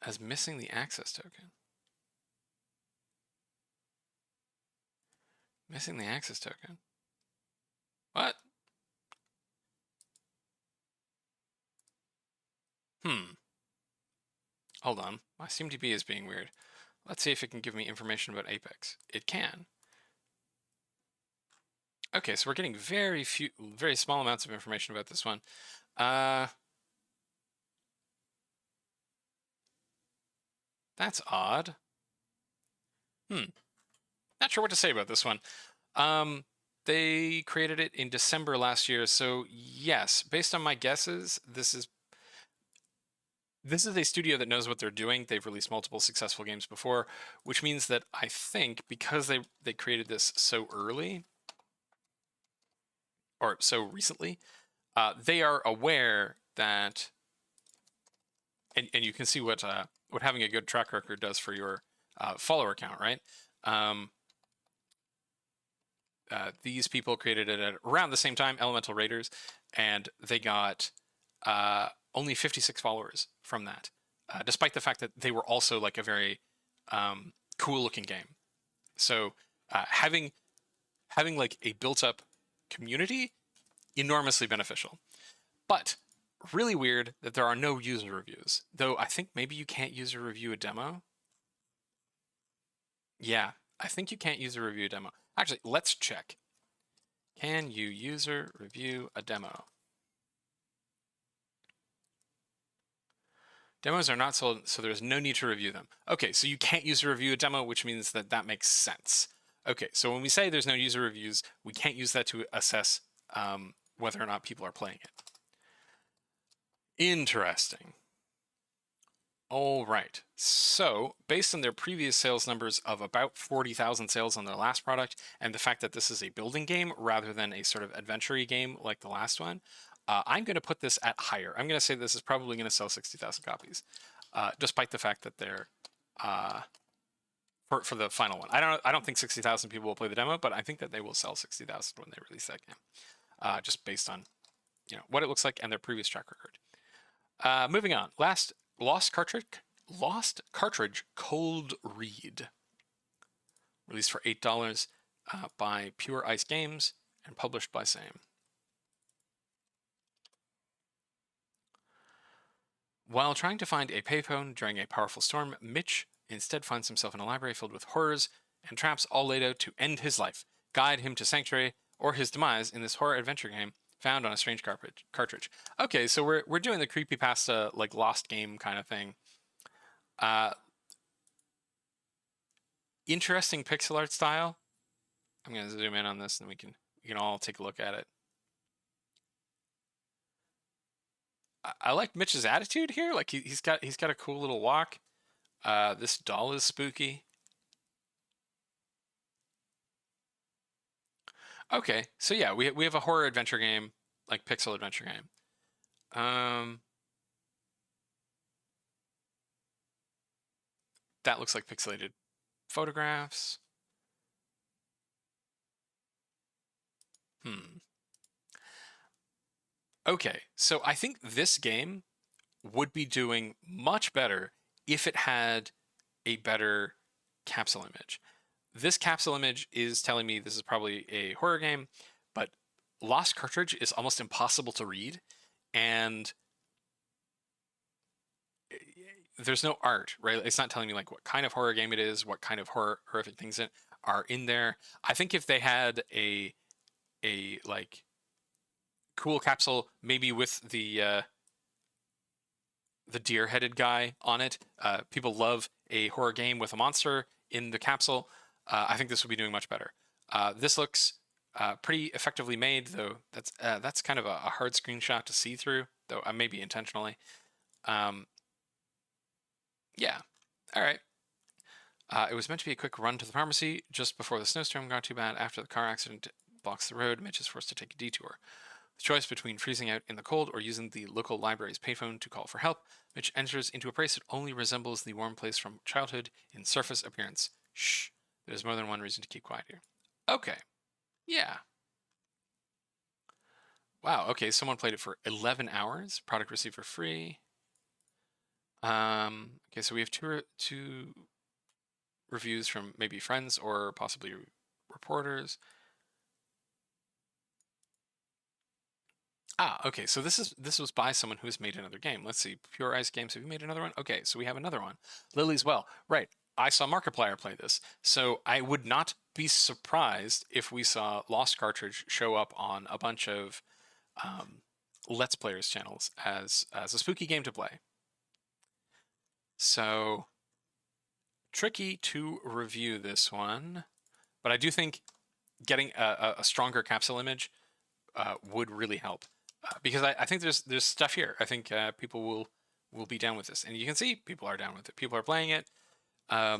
as missing the access token. Missing the access token. What? Hold on. My SteamDB is being weird. Let's see if it can give me information about Apex. It can. Okay, so we're getting very small amounts of information about this one. That's odd. Not sure what to say about this one. They created it in December last year, so yes, based on my guesses, this is a studio that knows what they're doing. They've released multiple successful games before, which means that I think because they created this so early or so recently, they are aware that, and you can see what having a good track record does for your follower count, right? These people created it at around the same time, Elemental Raiders, and they got only 56 followers from that, despite the fact that they were also like a very cool-looking game. So having like a built-up community, enormously beneficial. But really weird that there are no user reviews. Though I think maybe you can't user review a demo. Yeah, I think you can't user review a demo. Actually, let's check. Can you user review a demo? Demos are not sold, so there's no need to review them. Okay, so you can't user review a demo, which means that makes sense. Okay, so when we say there's no user reviews, we can't use that to assess whether or not people are playing it. Interesting. All right, so based on their previous sales numbers of about 40,000 sales on their last product, and the fact that this is a building game rather than a sort of adventure-y game like the last one, I'm going to put this at higher. I'm going to say this is probably going to sell 60,000 copies, despite the fact that they're for the final one. I don't think 60,000 people will play the demo, but I think that they will sell 60,000 when they release that game, just based on what it looks like and their previous track record. Moving on, Lost Cartridge Cold Read, released for $8 by Pure Ice Games and published by same. While trying to find a payphone during a powerful storm, Mitch instead finds himself in a library filled with horrors and traps all laid out to end his life, guide him to sanctuary or his demise in this horror adventure game found on a strange cartridge. Okay, so we're doing the creepypasta, like Lost game kind of thing. Interesting pixel art style. I'm gonna zoom in on this, and we can all take a look at it. I like Mitch's attitude here. Like he's got a cool little walk. This doll is spooky. Okay, so yeah, we have a horror adventure game, like pixel adventure game. That looks like pixelated photographs. Okay, so I think this game would be doing much better if it had a better capsule image. This capsule image is telling me this is probably a horror game, but Lost Cartridge is almost impossible to read, and there's no art, right? It's not telling me like what kind of horror game it is, what kind of horrific things are in there. I think if they had a like cool capsule, maybe with the deer-headed guy on it. People love a horror game with a monster in the capsule. I think this would be doing much better. This looks pretty effectively made, though. That's kind of a hard screenshot to see through, though maybe intentionally. Yeah. All right. It was meant to be a quick run to the pharmacy just before the snowstorm got too bad. After the car accident blocks the road, Mitch is forced to take a detour. The choice between freezing out in the cold or using the local library's payphone to call for help, Mitch enters into a place that only resembles the warm place from childhood in surface appearance. Shh. There's more than one reason to keep quiet here. Okay. Yeah. Wow, okay, someone played it for 11 hours. Product received for free. Okay, so we have two reviews from maybe friends or possibly reporters. Okay, so this was by someone who has made another game. Let's see, Pure Ice Games, have you made another one? Okay, so we have another one. Lily's Well, right. I saw Markiplier play this, so I would not be surprised if we saw Lost Cartridge show up on a bunch of Let's Players channels as a spooky game to play. So, tricky to review this one, but I do think getting a stronger capsule image would really help, because I think there's stuff here. I think people will be down with this, and you can see people are down with it. People are playing it. All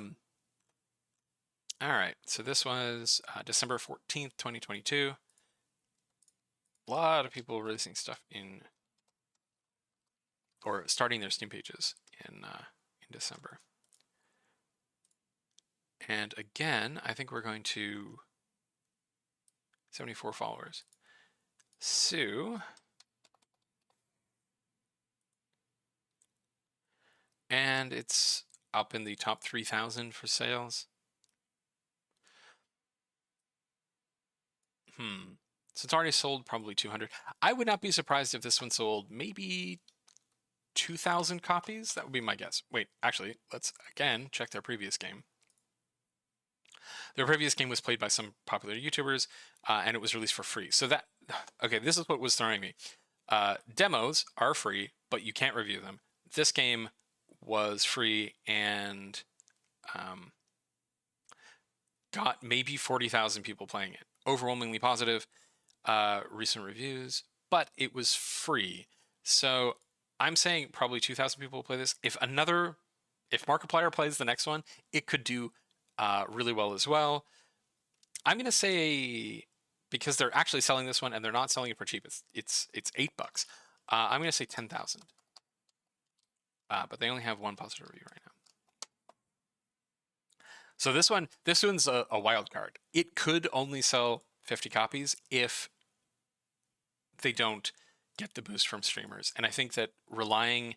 right, so this was December 14th, 2022. A lot of people releasing stuff or starting their Steam pages in December. And again, I think we're going to 74 followers. So, and it's up in the top 3,000 for sales. So it's already sold probably 200. I would not be surprised if this one sold maybe 2,000 copies. That would be my guess. Wait, actually, let's again check their previous game. Their previous game was played by some popular YouTubers, and it was released for free. So that, okay, this is what was throwing me. Demos are free, but you can't review them. This game was free and got maybe 40,000 people playing it. Overwhelmingly positive recent reviews, but it was free. So I'm saying probably 2,000 people will play this. If Markiplier plays the next one, it could do really well as well. I'm gonna say, because they're actually selling this one and they're not selling it for cheap, it's $8. I'm gonna say 10,000. But they only have one positive review right now. So this one's a wild card. It could only sell 50 copies if they don't get the boost from streamers. And I think that relying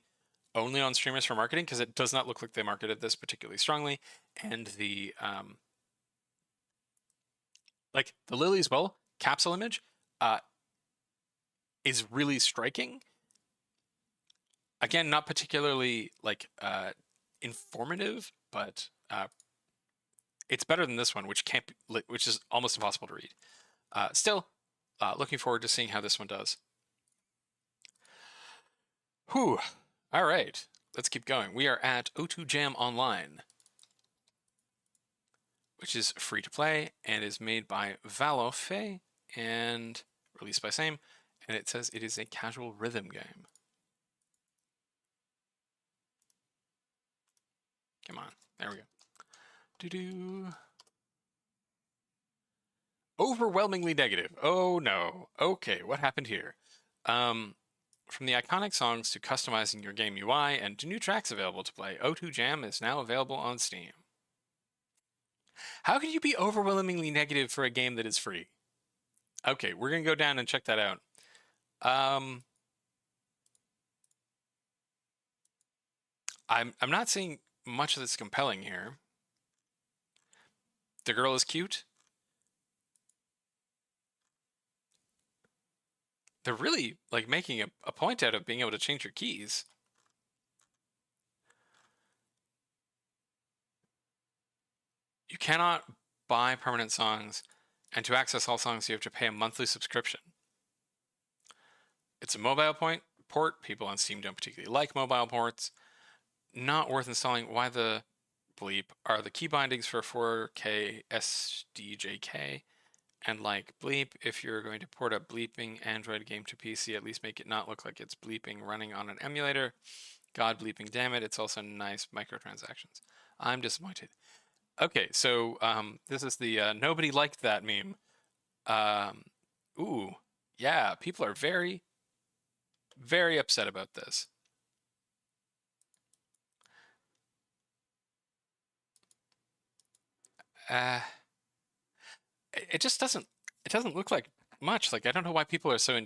only on streamers for marketing, because it does not look like they marketed this particularly strongly, and the like the Lily's Bowl capsule image is really striking. Again, not particularly like informative, but it's better than this one, which is almost impossible to read. Still, looking forward to seeing how this one does. Whew. All right, let's keep going. We are at O2Jam Online, which is free to play and is made by Valofe and released by Same. And it says it is a casual rhythm game. Come on, there we go. Doo-doo. Overwhelmingly negative. Oh no. Okay, what happened here? From the iconic songs to customizing your game UI and to new tracks available to play, O2Jam is now available on Steam. How can you be overwhelmingly negative for a game that is free? Okay, we're gonna go down and check that out. I'm not seeing much that's compelling here. The girl is cute. They're really like making a point out of being able to change your keys. You cannot buy permanent songs, and to access all songs you have to pay a monthly subscription. It's a mobile port. People on Steam don't particularly like mobile ports. Not worth installing. Why the bleep are the key bindings for 4K SDJK? And like bleep, if you're going to port a bleeping Android game to PC, at least make it not look like it's bleeping running on an emulator. God bleeping damn it, it's also nice microtransactions. I'm disappointed. Okay, so this is the nobody liked that meme. Ooh, yeah, people are very, very upset about this. It just doesn't look like much. Like, I don't know why people are so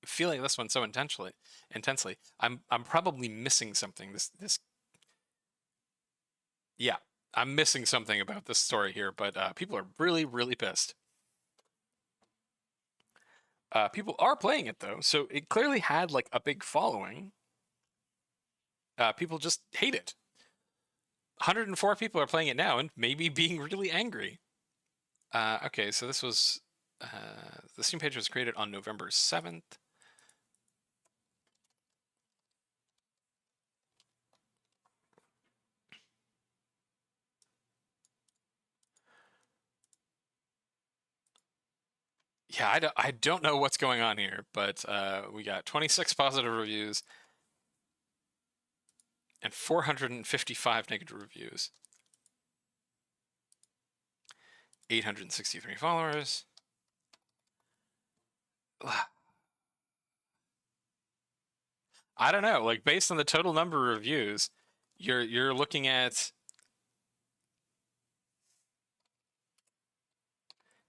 feeling this one so intensely. I'm probably missing something. Yeah, I'm missing something about this story here, but people are really, really pissed. People are playing it though, so it clearly had like a big following. People just hate it. 104 people are playing it now and maybe being really angry. Okay, so this was the Steam page was created on November 7th. Yeah, I don't know what's going on here, but we got 26 positive reviews and 455 negative reviews. 863 followers. I don't know, like based on the total number of reviews, you're looking at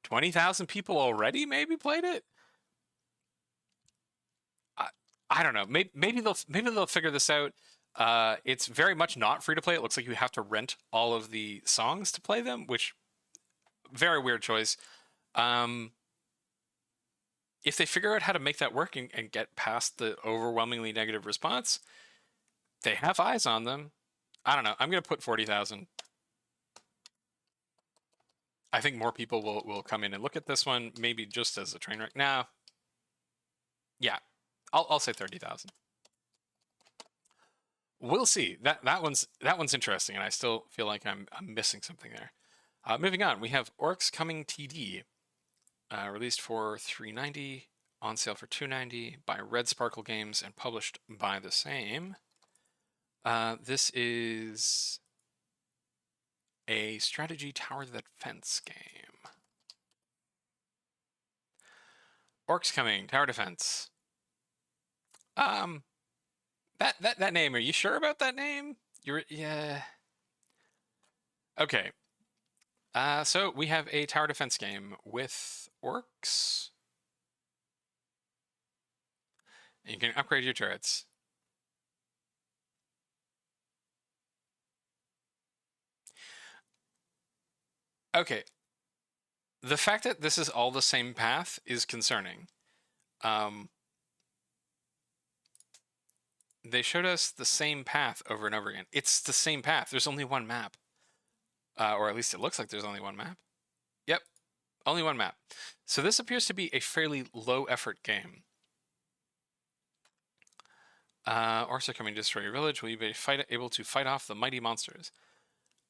20,000 people already maybe played it. I don't know. Maybe they'll figure this out. It's very much not free to play. It looks like you have to rent all of the songs to play them, which very weird choice. If they figure out how to make that work and get past the overwhelmingly negative response, they have eyes on them. I don't know. I'm gonna put 40,000. I think more people will come in and look at this one, maybe just as a train wreck. Now, yeah, I'll say 30,000. We'll see. That one's interesting, and I still feel like I'm missing something there. Moving on, we have Orcs Coming TD, released for $3.90, on sale for $2.90 by Red Sparkle Games and published by the same. This is a strategy tower defense game. Orcs Coming Tower Defense. That name. Are you sure about that name? Yeah. Okay. So we have a tower defense game with orcs. And you can upgrade your turrets. Okay. The fact that this is all the same path is concerning. They showed us the same path over and over again. It's the same path. There's only one map. Or at least it looks like there's only one map. Yep, only one map. So this appears to be a fairly low-effort game. Orcs are coming to destroy your village. Will you be able to fight off the mighty monsters?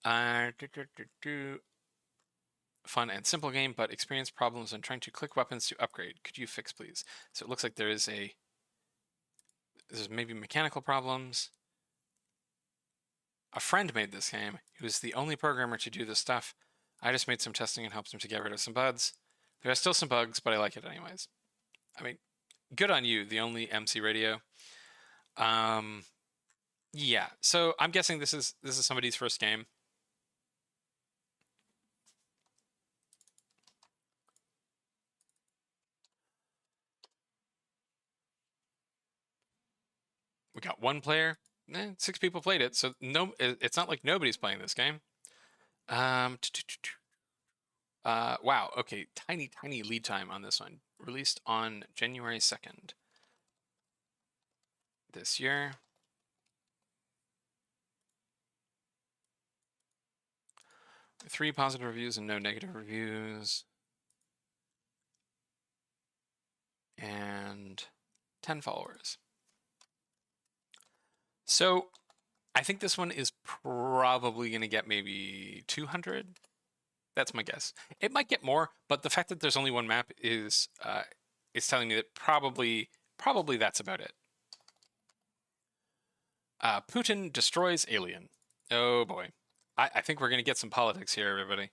Fun and simple game, but experience problems when trying to click weapons to upgrade. Could you fix, please? So it looks like there's maybe mechanical problems. A friend made this game. He was the only programmer to do this stuff. I just made some testing and helped him to get rid of some bugs. There are still some bugs, but I like it anyways. I mean, good on you, the only MC radio. Yeah, so I'm guessing this is somebody's first game. We got one player. 6 people played it, so no, it's not like nobody's playing this game. Wow, okay, tiny lead time on this one. Released on January 2nd this year. Three positive reviews and no negative reviews. And 10 followers. So I think this one is probably going to get maybe 200. That's my guess. It might get more, but the fact that there's only one map is telling me that probably that's about it. Putin destroys alien. Oh boy. I think we're going to get some politics here, everybody.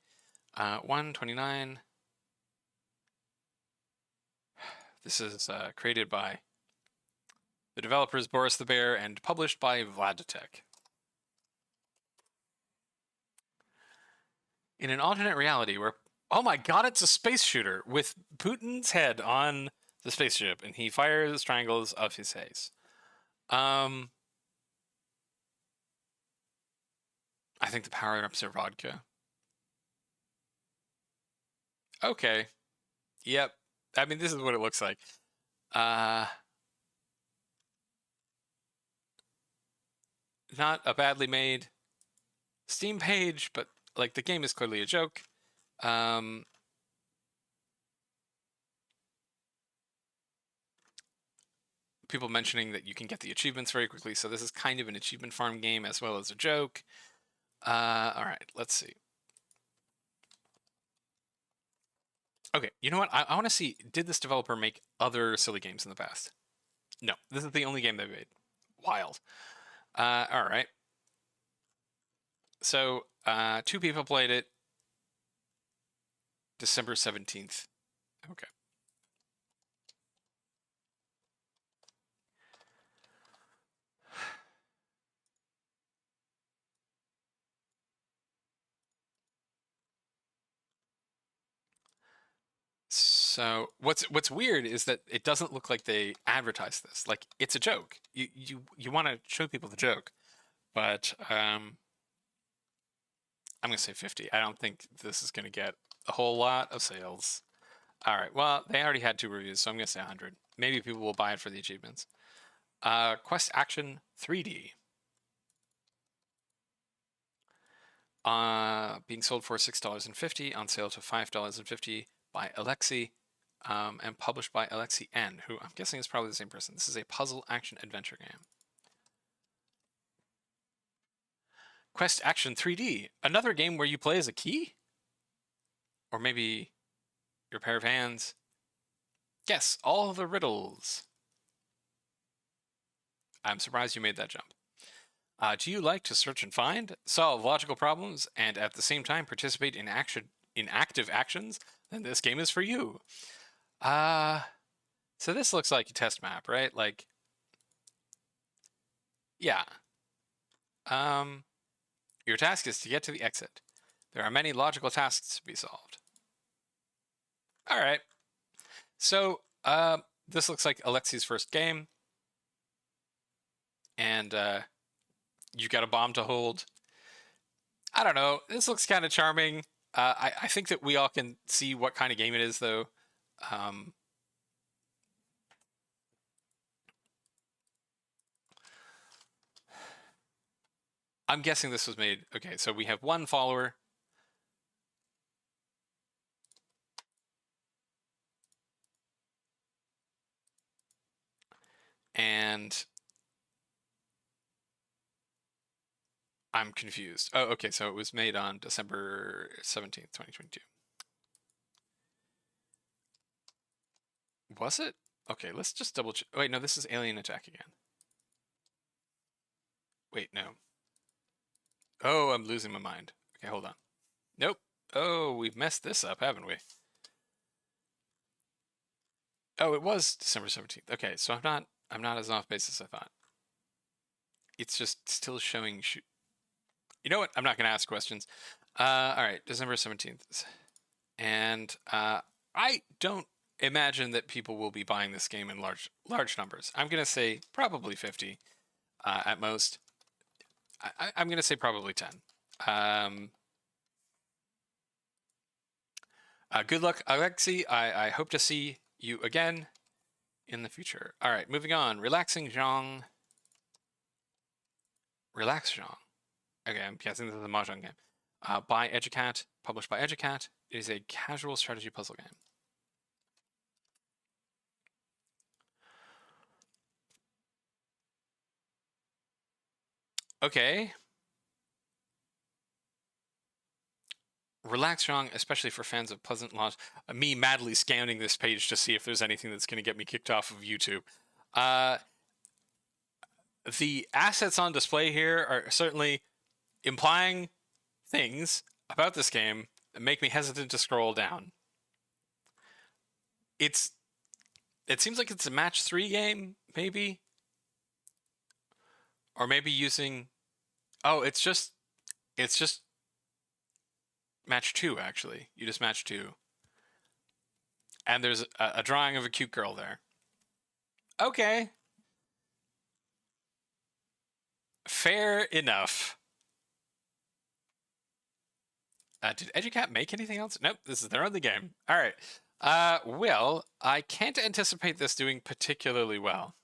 129. This is created by the developers Boris the Bear and published by Vladitech. In an alternate reality where, oh my god, it's a space shooter with Putin's head on the spaceship and he fires triangles of his face. I think the power-ups are vodka. Okay. Yep. I mean, this is what it looks like. Not a badly made Steam page, but like the game is clearly a joke. people mentioning that you can get the achievements very quickly, so this is kind of an achievement farm game as well as a joke. All right, let's see. Okay, you know what? I want to see, did this developer make other silly games in the past? No, this is the only game they made. Wild. All right. So, 2 people played it. December 17th. Okay. So what's weird is that it doesn't look like they advertise this. Like, it's a joke. You want to show people the joke, but I'm gonna say 50. I don't think this is gonna get a whole lot of sales. All right. Well, they already had 2 reviews, so I'm gonna say 100. Maybe people will buy it for the achievements. Quest Action 3D. Being sold for $6.50, on sale to $5.50 by Alexi, and published by Alexi N, who I'm guessing is probably the same person. This is a puzzle action adventure game. Quest Action 3D, another game where you play as a key? Or maybe your pair of hands? Guess all the riddles. I'm surprised you made that jump. Do you like to search and find, solve logical problems, and at the same time participate in active actions? Then this game is for you. So this looks like a test map, right? Like, yeah. Your task is to get to the exit. There are many logical tasks to be solved. All right. So, this looks like Alexi's first game. And, you got a bomb to hold. I don't know. This looks kind of charming. I think that we all can see what kind of game it is, though. I'm guessing this was made... Okay, so we have 1 follower. And... I'm confused. Oh, okay, so it was made on December 17th, 2022. Was it? Okay, let's just double check. Wait, no, this is Alien Attack again. Wait, no. Oh, I'm losing my mind. Okay, hold on. Nope. Oh, we've messed this up, haven't we? Oh, it was December 17th. Okay, so I'm not as off base as I thought. It's just still showing You know what? I'm not going to ask questions. All right, December 17th. And I don't imagine that people will be buying this game in large numbers. I'm going to say probably 50 at most. I'm going to say probably 10. Good luck, Alexi. I hope to see you again in the future. All right, moving on. Relaxjong. Relaxjong. Okay, I'm guessing this is a mahjong game. By Educat, published by Educat. It is a casual strategy puzzle game. Okay. Relaxjong, especially for fans of pleasant launch. Me madly scanning this page to see if there's anything that's going to get me kicked off of YouTube. The assets on display here are certainly implying things about this game that make me hesitant to scroll down. It seems like it's a match 3 game, maybe? Or maybe using... Oh, it's just match 2, actually. You just match 2. And there's a drawing of a cute girl there. Okay. Fair enough. Did Educat make anything else? Nope, this is their only game. All right. Well, I can't anticipate this doing particularly well.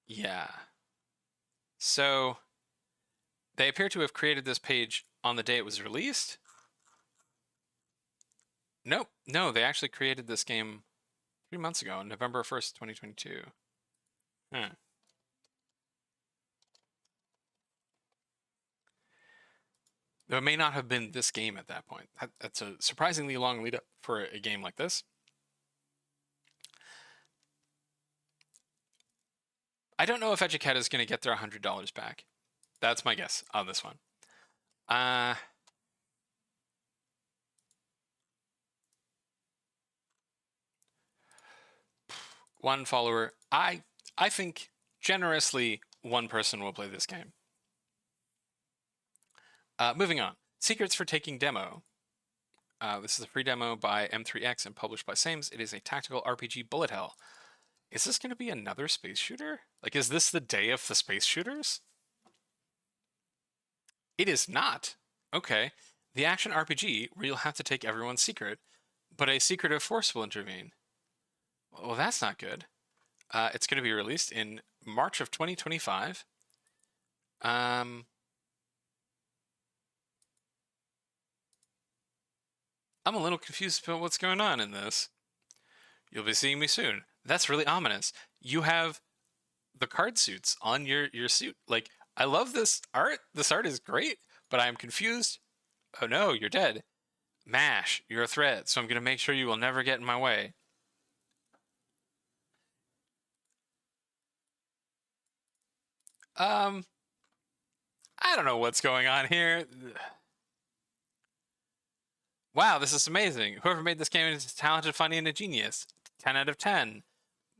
Yeah. So, they appear to have created this page on the day it was released. Nope. No, they actually created this game 3 months ago, November 1st, 2022. Hmm. Though it may not have been this game at that point. That's a surprisingly long lead up for a game like this. I don't know if Educat is going to get their $100 back. That's my guess on this one. One follower. I think generously one person will play this game. Moving on. Secrets for Taking Demo. This is a free demo by M3X and published by Sames. It is a tactical RPG bullet hell. Is this going to be another space shooter? Like, is this the day of the space shooters? It is not. Okay. The action RPG where you'll have to take everyone's secret, but a secretive force will intervene. Well, that's not good. It's going to be released in March of 2025. I'm a little confused about what's going on in this. You'll be seeing me soon. That's really ominous. You have the card suits on your suit. Like, I love this art. This art is great, but I'm confused. Oh no, you're dead. MASH, you're a threat, so I'm going to make sure you will never get in my way. I don't know what's going on here. Wow, this is amazing. Whoever made this game is talented, funny, and a genius. 10 out of 10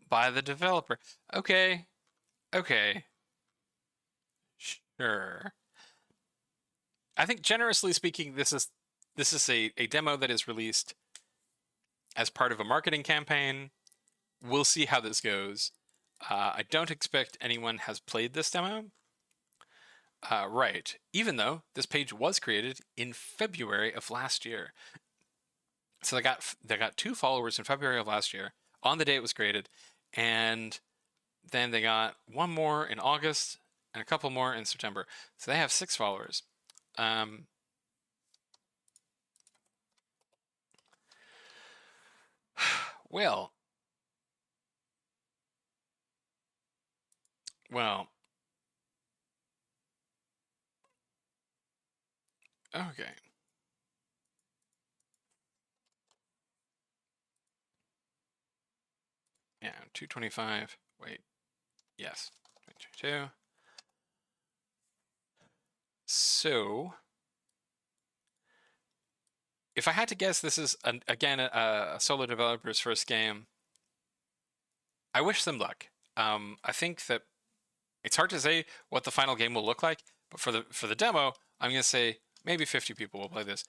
by the developer. Okay. Okay. Sure. I think generously speaking, this is a demo that is released as part of a marketing campaign. We'll see how this goes. I don't expect anyone has played this demo. Right. Even though this page was created in February of last year. So they got 2 followers in February of last year on the day it was created, and then they got 1 more in August and a couple more in September. So they have 6 followers. Well, okay. Yeah, 225. Wait, yes, 2022. So, if I had to guess, this is again a solo developer's first game. I wish them luck. I think that it's hard to say what the final game will look like, but for the demo, I'm gonna say maybe 50 people will play this.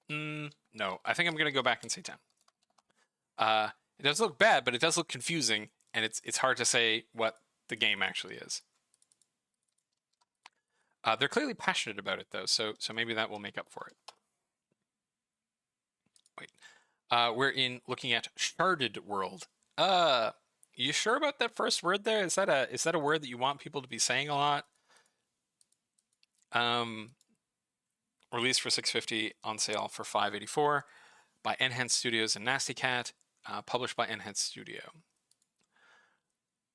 No, I think I'm gonna go back and say 10. It does look bad, but it does look confusing, and it's hard to say what the game actually is. They're clearly passionate about it though, so maybe that will make up for it. Wait, we're looking at Sharded World. You sure about that first word there? Is that a word that you want people to be saying a lot? Released for $650, on sale for $584 by Enhanced Studios and Nasty Cat, published by Enhanced Studio.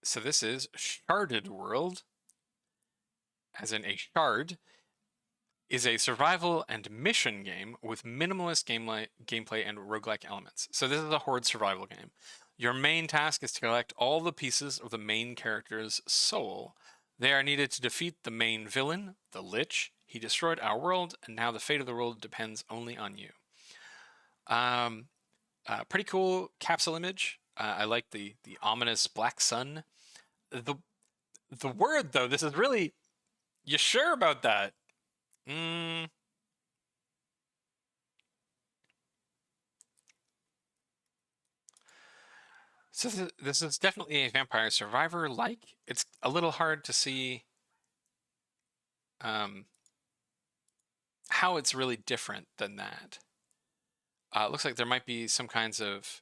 So this is Sharded World, as in a shard, is a survival and mission game with minimalist gameplay and roguelike elements. So this is a horde survival game. Your main task is to collect all the pieces of the main character's soul. They are needed to defeat the main villain, the Lich. He destroyed our world, and now the fate of the world depends only on you. Pretty cool capsule image. I like the ominous black sun. The word though, this is really. You sure about that? So this is definitely a Vampire Survivor like. It's a little hard to see how it's really different than that. It looks like there might be some kinds of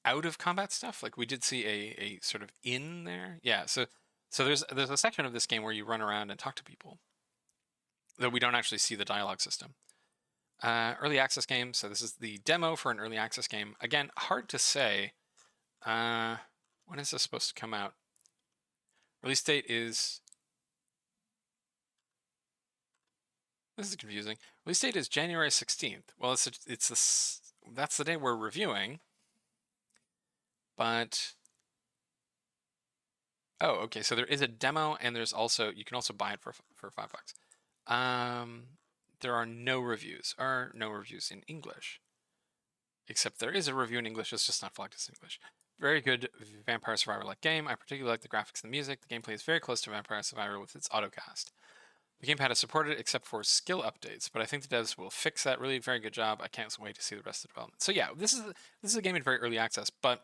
out of combat stuff. Like we did see a sort of in there. Yeah, so there's a section of this game where you run around and talk to people. though we don't actually see the dialogue system. Early access game. So this is the demo for an early access game. Again, hard to say. When is this supposed to come out? Release date is... This is confusing. Release date is January 16th. Well, that's the day we're reviewing. But... Oh, okay. So there is a demo, and there's also... You can also buy it for $5. There are no reviews. Are no reviews in English. Except there is a review in English. It's just not flagged as English. Very good Vampire Survivor-like game. I particularly like the graphics and the music. The gameplay is very close to Vampire Survivor with its autocast. The gamepad is supported except for skill updates, but I think the devs will fix that. Really, very good job. I can't wait to see the rest of the development. So yeah, this is a game in very early access, but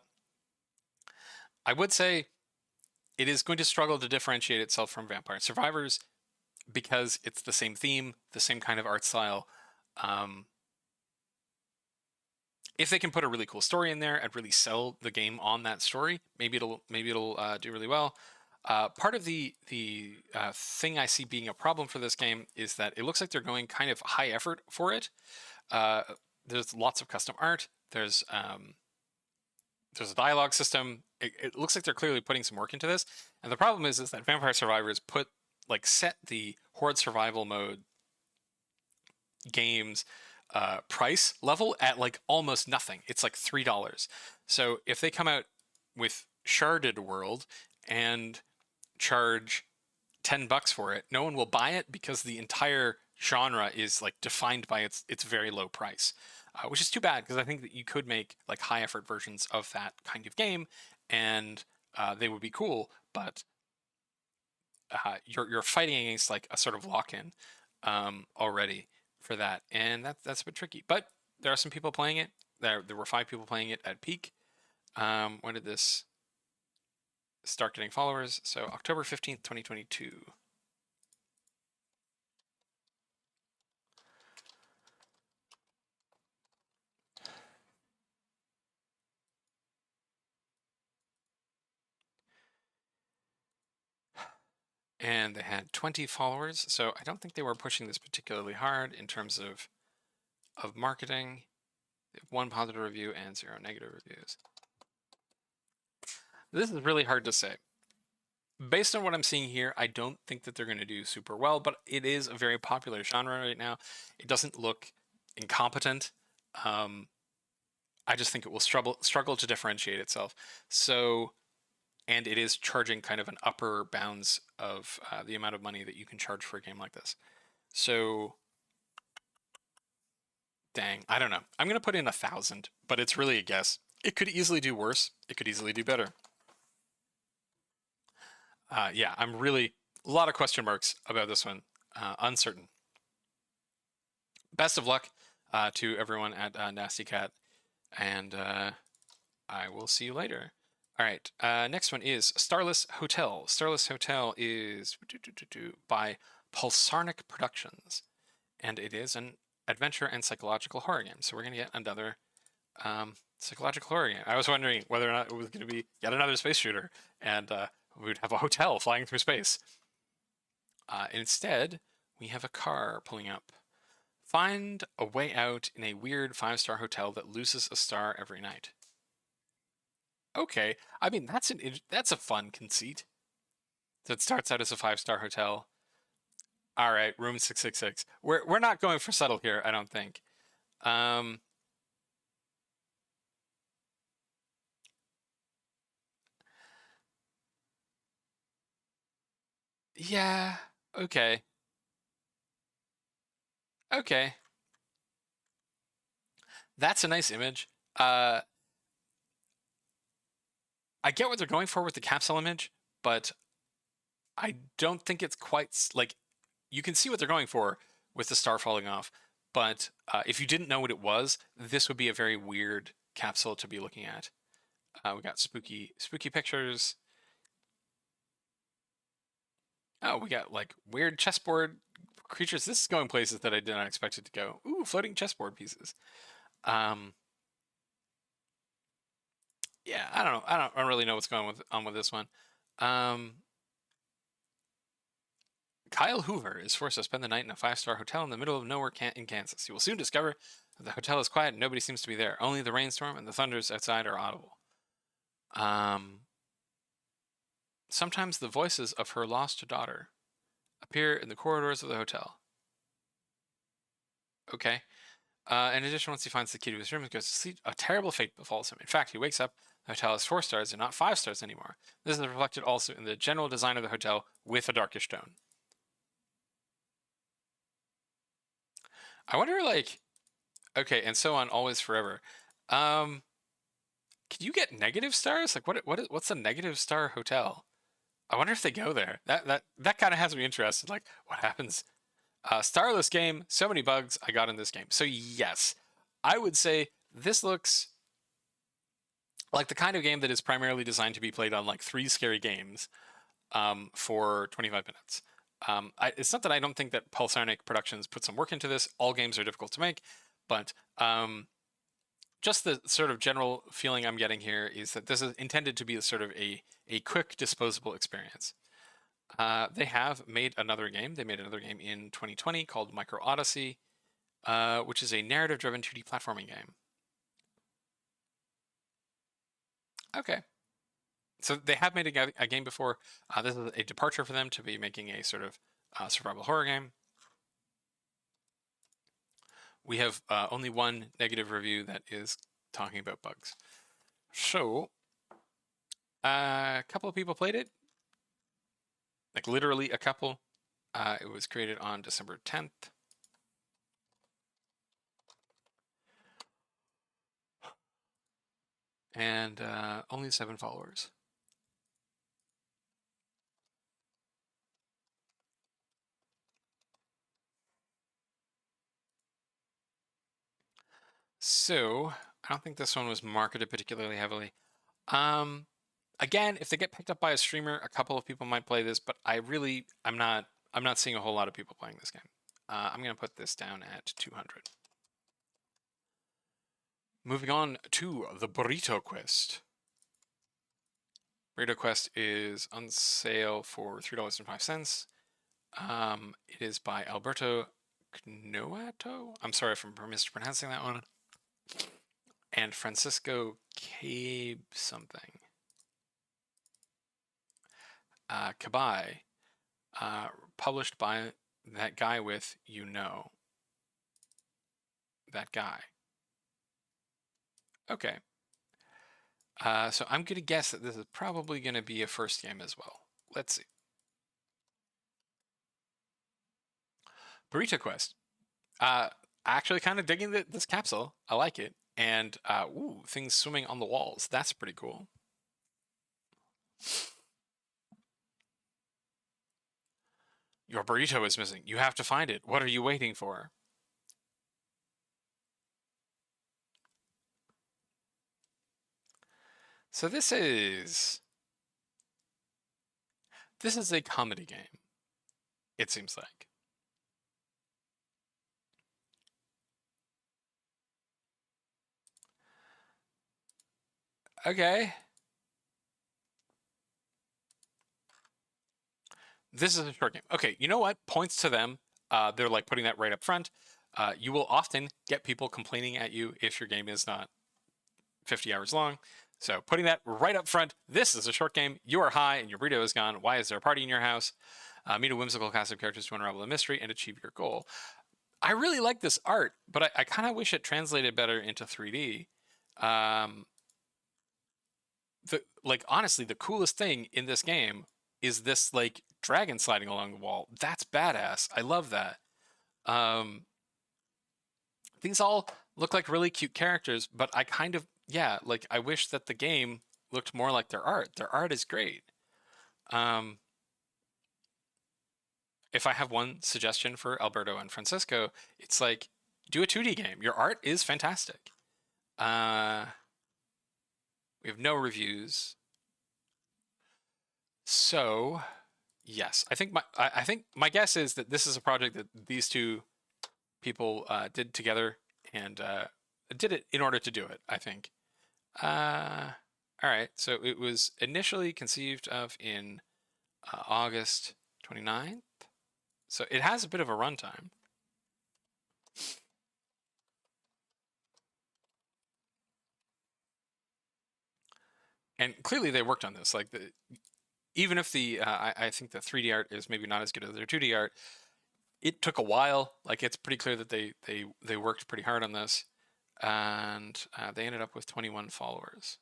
I would say it is going to struggle to differentiate itself from Vampire Survivors because it's the same theme, the same kind of art style. If they can put a really cool story in there and really sell the game on that story, maybe it'll do really well. Part of the thing I see being a problem for this game is that it looks like they're going kind of high effort for it. There's lots of custom art. There's a dialogue system. It looks like they're clearly putting some work into this. And the problem is that Vampire Survivors set the Horde survival mode games price level at like almost nothing. It's like $3. So if they come out with Sharded World and charge $10 for it, no one will buy it because the entire genre is like defined by its very low price, which is too bad because I think that you could make like high effort versions of that kind of game and they would be cool, but you're fighting against like a sort of lock-in already for that, and that's a bit tricky. But there are some people playing it. There were 5 people playing it at peak. When did this start getting followers? So October 15th, 2022. And they had 20 followers, so I don't think they were pushing this particularly hard in terms of marketing. They have 1 positive review and 0 negative reviews. This is really hard to say. Based on what I'm seeing here, I don't think that they're going to do super well, but it is a very popular genre right now. It doesn't look incompetent. I just think it will struggle to differentiate itself. So, and it is charging kind of an upper bounds of the amount of money that you can charge for a game like this. So, dang, I don't know. I'm going to put in 1,000, but it's really a guess. It could easily do worse. It could easily do better. Yeah, I'm really a lot of question marks about this one. Uncertain. Best of luck to everyone at Nasty Cat, and I will see you later. All right, next one is Starless Hotel. Starless Hotel is by Pulsarnic Productions, and it is an adventure and psychological horror game. So we're going to get another psychological horror game. I was wondering whether or not it was going to be yet another space shooter, and we would have a hotel flying through space. Instead, we have a car pulling up. Find a way out in a weird 5-star hotel that loses a star every night. Okay, I mean that's a fun conceit. So it starts out as a 5-star hotel. All right, room 666. We're not going for subtle here, I don't think. Yeah, okay. Okay. That's a nice image. I get what they're going for with the capsule image, but I don't think it's quite like you can see what they're going for with the star falling off. But if you didn't know what it was, this would be a very weird capsule to be looking at. We got spooky pictures. Oh, we got like weird chessboard creatures. This is going places that I did not expect it to go. Ooh, floating chessboard pieces. Yeah, I don't know. I don't really know what's going on with this one. Kyle Hoover is forced to spend the night in a 5-star hotel in the middle of nowhere in Kansas. He will soon discover that the hotel is quiet and nobody seems to be there. Only the rainstorm and the thunders outside are audible. Sometimes the voices of her lost daughter appear in the corridors of the hotel. Okay. In addition, once he finds the key to his room and goes to sleep, a terrible fate befalls him. In fact, he wakes up, the hotel is 4 stars and not 5 stars anymore. This is reflected also in the general design of the hotel with a darkish tone. I wonder, like, okay, and so on, always forever. Can you get negative stars? Like, what's a negative star hotel? I wonder if they go there. That kind of has me interested. Like, what happens? Starless game, so many bugs I got in this game. So yes, I would say this looks like the kind of game that is primarily designed to be played on like 3 scary games for 25 minutes. It's not that I don't think that Pulsarnic Productions put some work into this. All games are difficult to make, but just the sort of general feeling I'm getting here is that this is intended to be a sort of a quick disposable experience. They have made another game. They made another game in 2020 called Micro Odyssey, which is a narrative-driven 2D platforming game. Okay. So they have made a game before. This is a departure for them to be making a sort of survival horror game. We have only one negative review that is talking about bugs. So, a couple of people played it. Like literally a couple. It was created on December 10th. And only 7 followers. So, I don't think this one was marketed particularly heavily. Again, if they get picked up by a streamer, a couple of people might play this, but I'm not seeing a whole lot of people playing this game. I'm going to put this down at 200. Moving on to the Burrito Quest. Burrito Quest is on sale for $3.05. It is by Alberto Knoato. I'm sorry if I'm mispronouncing that one. And Francisco Cabe something. Kabai, published by that guy with that guy. Okay. So I'm going to guess that this is probably going to be a first game as well. Let's see. Burrito Quest. Actually kind of digging this capsule. I like it. And, ooh, things swimming on the walls. That's pretty cool. Your burrito is missing. You have to find it. What are you waiting for? So this is a comedy game, it seems like. Okay. This is a short game. Okay, you know what? Points to them. They're like putting that right up front. You will often get people complaining at you if your game is not 50 hours long. So putting that right up front, this is a short game. You are high and your burrito is gone. Why is there a party in your house? Meet a whimsical cast of characters to unravel a mystery and achieve your goal. I really like this art, but I kind of wish it translated better into 3D. Honestly, the coolest thing in this game is this like dragon sliding along the wall. That's badass. I love that. These all look like really cute characters, but I kind of, yeah, like I wish that the game looked more like their art. Their art is great. If I have one suggestion for Alberto and Francisco, it's like, do a 2D game. Your art is fantastic. We have no reviews. So, yes, I think my guess is that this is a project that these two people did together and did it in order to do it, I think. All right, so it was initially conceived of in August 29th. So it has a bit of a runtime. And clearly they worked on this. Like, even if I think the 3D art is maybe not as good as their 2D art, it took a while. Like, it's pretty clear that they worked pretty hard on this, and they ended up with 21 followers.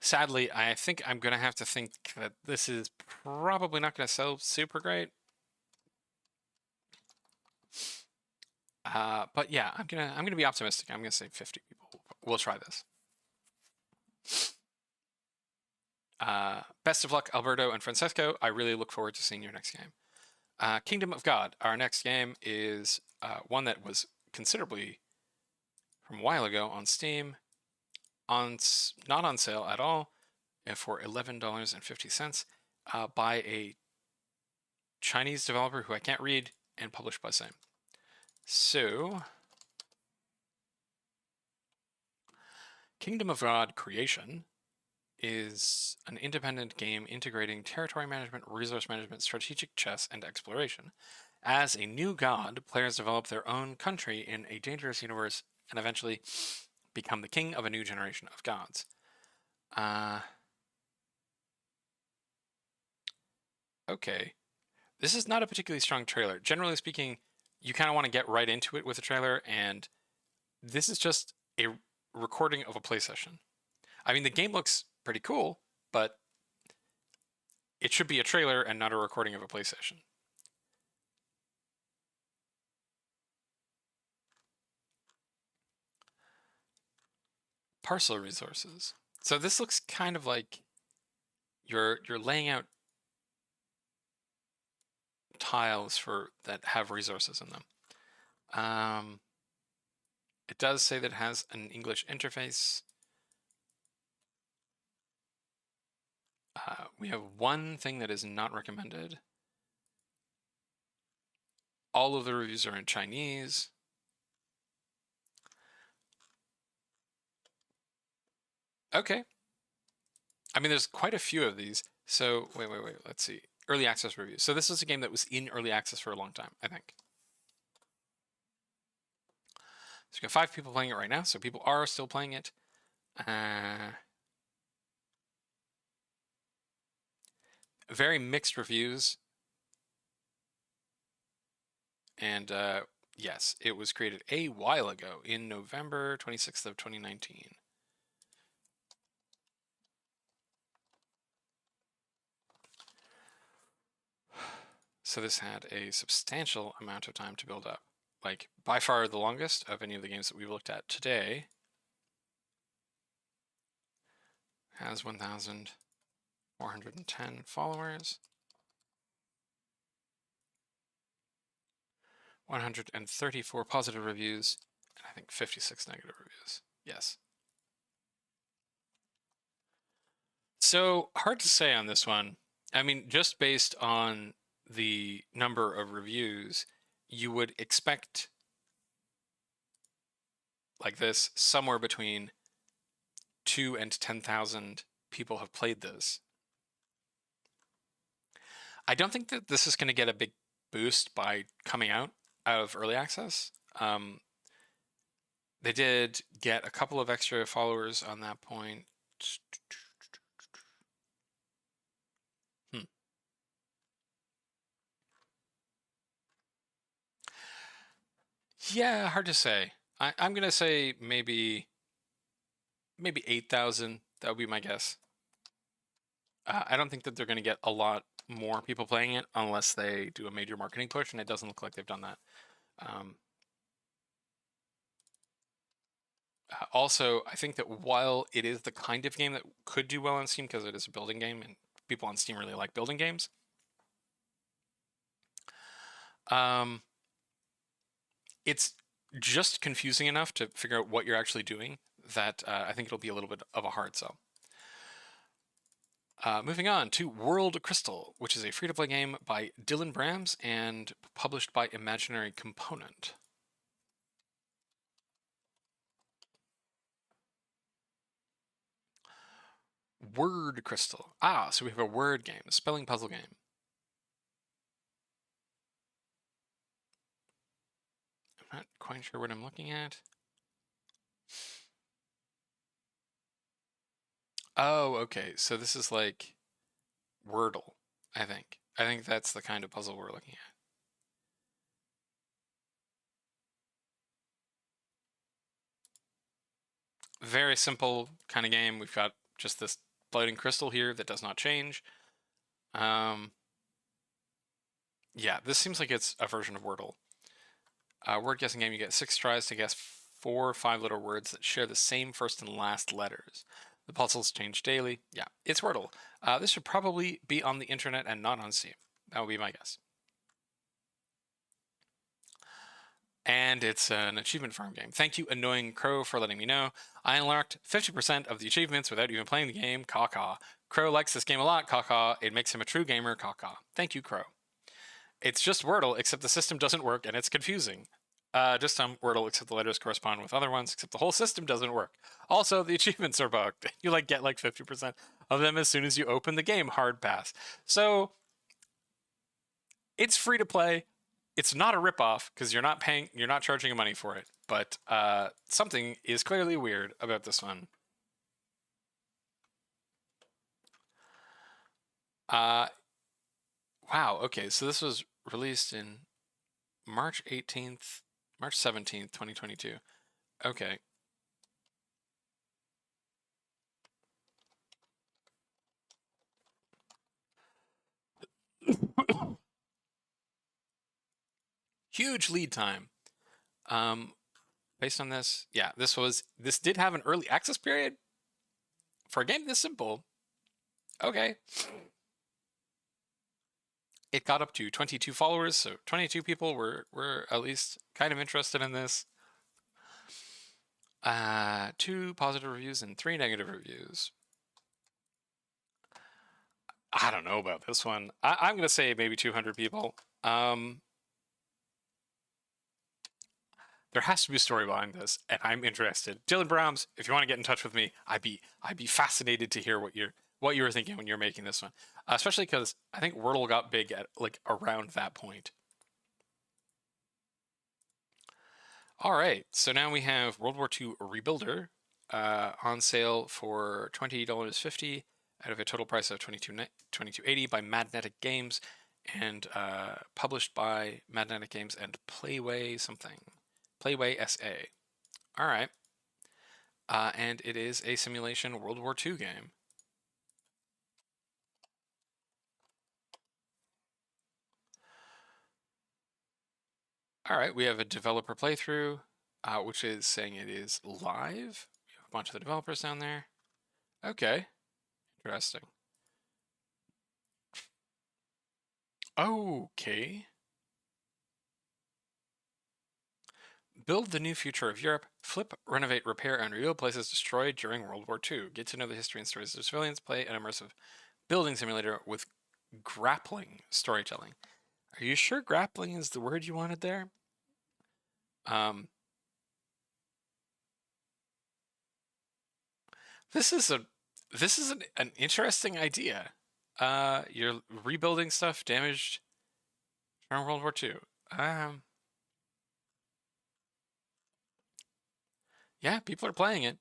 Sadly, I think I'm gonna have to think that this is probably not gonna sell super great. But yeah, I'm gonna be optimistic. I'm gonna say 50 people will try this. Best of luck, Alberto and Francesco. I really look forward to seeing your next game. Kingdom of God. Our next game is one that was considerably from a while ago on Steam, not on sale at all, for $11.50, by a Chinese developer who I can't read, and published by same. So, Kingdom of God Creation is an independent game integrating territory management, resource management, strategic chess, and exploration. As a new god, players develop their own country in a dangerous universe and eventually become the king of a new generation of gods. Okay. This is not a particularly strong trailer. Generally speaking, you kind of want to get right into it with a trailer, and this is just a recording of a play session. I mean, the game looks pretty cool, but it should be a trailer and not a recording of a play session. Parcel resources. So this looks kind of like you're laying out tiles that have resources in them. It does say that it has an English interface. We have one thing that is not recommended. All of the reviews are in Chinese. Okay. I mean, there's quite a few of these. So, wait. Let's see. Early access reviews. So this is a game that was in early access for a long time, I think. So we got 5 people playing it right now, so people are still playing it. Very mixed reviews. And yes, it was created a while ago, in November 26th of 2019. So this had a substantial amount of time to build up. Like, by far the longest of any of the games that we've looked at today. Has 1,410 followers. 134 positive reviews, and I think 56 negative reviews. Yes. So, hard to say on this one. I mean, just based on the number of reviews, you would expect, like this, somewhere between 2 and 10,000 people have played this. I don't think that this is going to get a big boost by coming out of early access. They did get a couple of extra followers on that point. Yeah, hard to say. I'm gonna say maybe 8,000. That would be my guess. I don't think that they're gonna get a lot more people playing it unless they do a major marketing push, and it doesn't look like they've done that. Also, I think that while it is the kind of game that could do well on Steam because it is a building game and people on Steam really like building games, it's just confusing enough to figure out what you're actually doing that I think it'll be a little bit of a hard sell. Moving on to World Crystal, which is a free-to-play game by Dylan Brams and published by Imaginary Component. Word Crystal. Ah, so we have a word game, a spelling puzzle game. I'm not quite sure what I'm looking at. Oh, okay. So this is like Wordle, I think. I think that's the kind of puzzle we're looking at. Very simple kind of game. We've got just this floating crystal here that does not change. Yeah, this seems like it's a version of Wordle. Word guessing game, you get 6 tries to guess 4 or 5 letter words that share the same first and last letters. The puzzles change daily. Yeah, it's Wordle. This should probably be on the internet and not on Steam. That would be my guess. And it's an achievement farm game. Thank you, Annoying Crow, for letting me know. I unlocked 50% of the achievements without even playing the game. Caw. Crow likes this game a lot. Caw. It makes him a true gamer. Caw. Thank you, Crow. It's just Wordle, except the system doesn't work and it's confusing. Just some Wordle, except the letters correspond with other ones, except the whole system doesn't work. Also, the achievements are bugged. You get 50% of them as soon as you open the game. Hard pass. So it's free to play. It's not a ripoff because you're not charging money for it. But something is clearly weird about this one. Wow. Okay, so this was released in March 17th, 2022. Okay. Huge lead time. Based on this, yeah, this did have an early access period for a game this simple. Okay. It got up to 22 followers, so 22 people were at least kind of interested in this. 2 positive reviews and 3 negative reviews. I don't know about this one. I'm going to say maybe 200 people. There has to be a story behind this, and I'm interested. Dylan Brahms, if you want to get in touch with me, I'd be fascinated to hear what you were thinking when you're making this one, especially because I think Wordle got big at around that point. All right, so now we have World War II Rebuilder on sale for $20.50 out of a total price of $22.80 by Magnetic Games, and published by Magnetic Games and Playway SA. All right. And it is a simulation World War II game. All right, we have a developer playthrough, which is saying it is live. We have a bunch of the developers down there. Okay, interesting. Okay. Build the new future of Europe. Flip, renovate, repair, and rebuild places destroyed during World War II. Get to know the history and stories of civilians. Play an immersive building simulator with grappling storytelling. Are you sure grappling is the word you wanted there? This is an interesting idea. You're rebuilding stuff damaged from World War II. Yeah, people are playing it.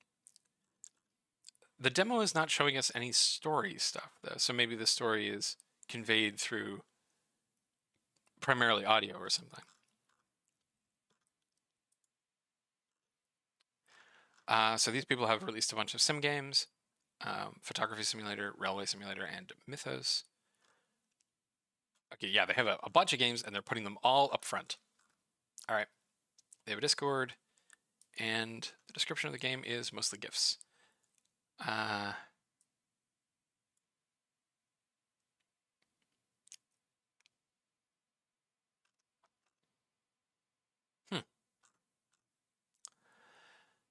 The demo is not showing us any story stuff though, so maybe the story is conveyed through primarily audio or something. So these people have released a bunch of sim games, Photography Simulator, Railway Simulator, and Mythos. Okay, yeah, they have a bunch of games and they're putting them all up front. All right, they have a Discord, and the description of the game is mostly GIFs.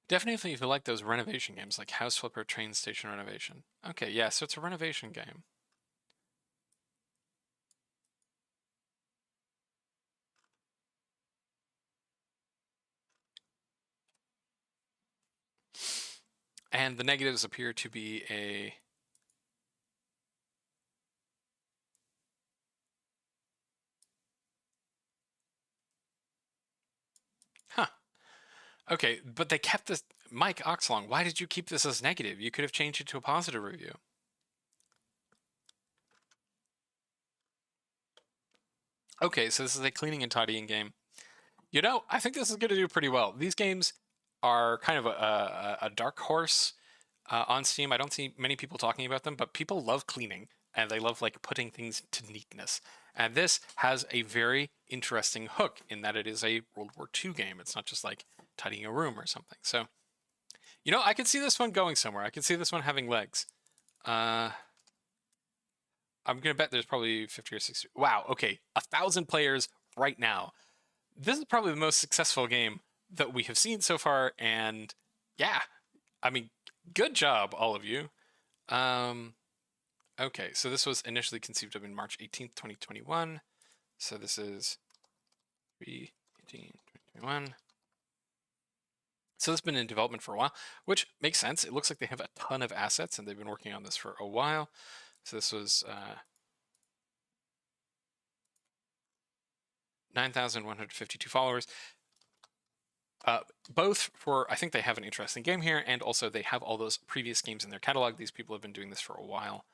Definitely if you like those renovation games like House Flipper, Train Station Renovation. Okay, yeah, so it's a renovation game. And the negatives appear to be a Okay, but they kept this. Mike Oxlong, why did you keep this as negative? You could have changed it to a positive review. Okay, so this is a cleaning and tidying game. You know, I think this is going to do pretty well. These games are kind of a dark horse on Steam. I don't see many people talking about them, but people love cleaning and they love like putting things to neatness. And this has a very interesting hook in that it is a World War II game. It's not just like tidying a room or something. So, you know, I could see this one going somewhere. I could see this one having legs. I'm gonna bet there's probably 50 or 60. Wow. Okay, 1,000 players right now. This is probably the most successful game that we have seen so far, and yeah, I mean, good job, all of you. Okay, so this was initially conceived of in March 18th, 2021. So this is 3/18/2021. So this has been in development for a while, which makes sense. It looks like they have a ton of assets, and they've been working on this for a while. So this was 9,152 followers. Both for, I think they have an interesting game here, and also they have all those previous games in their catalog. These people have been doing this for a while.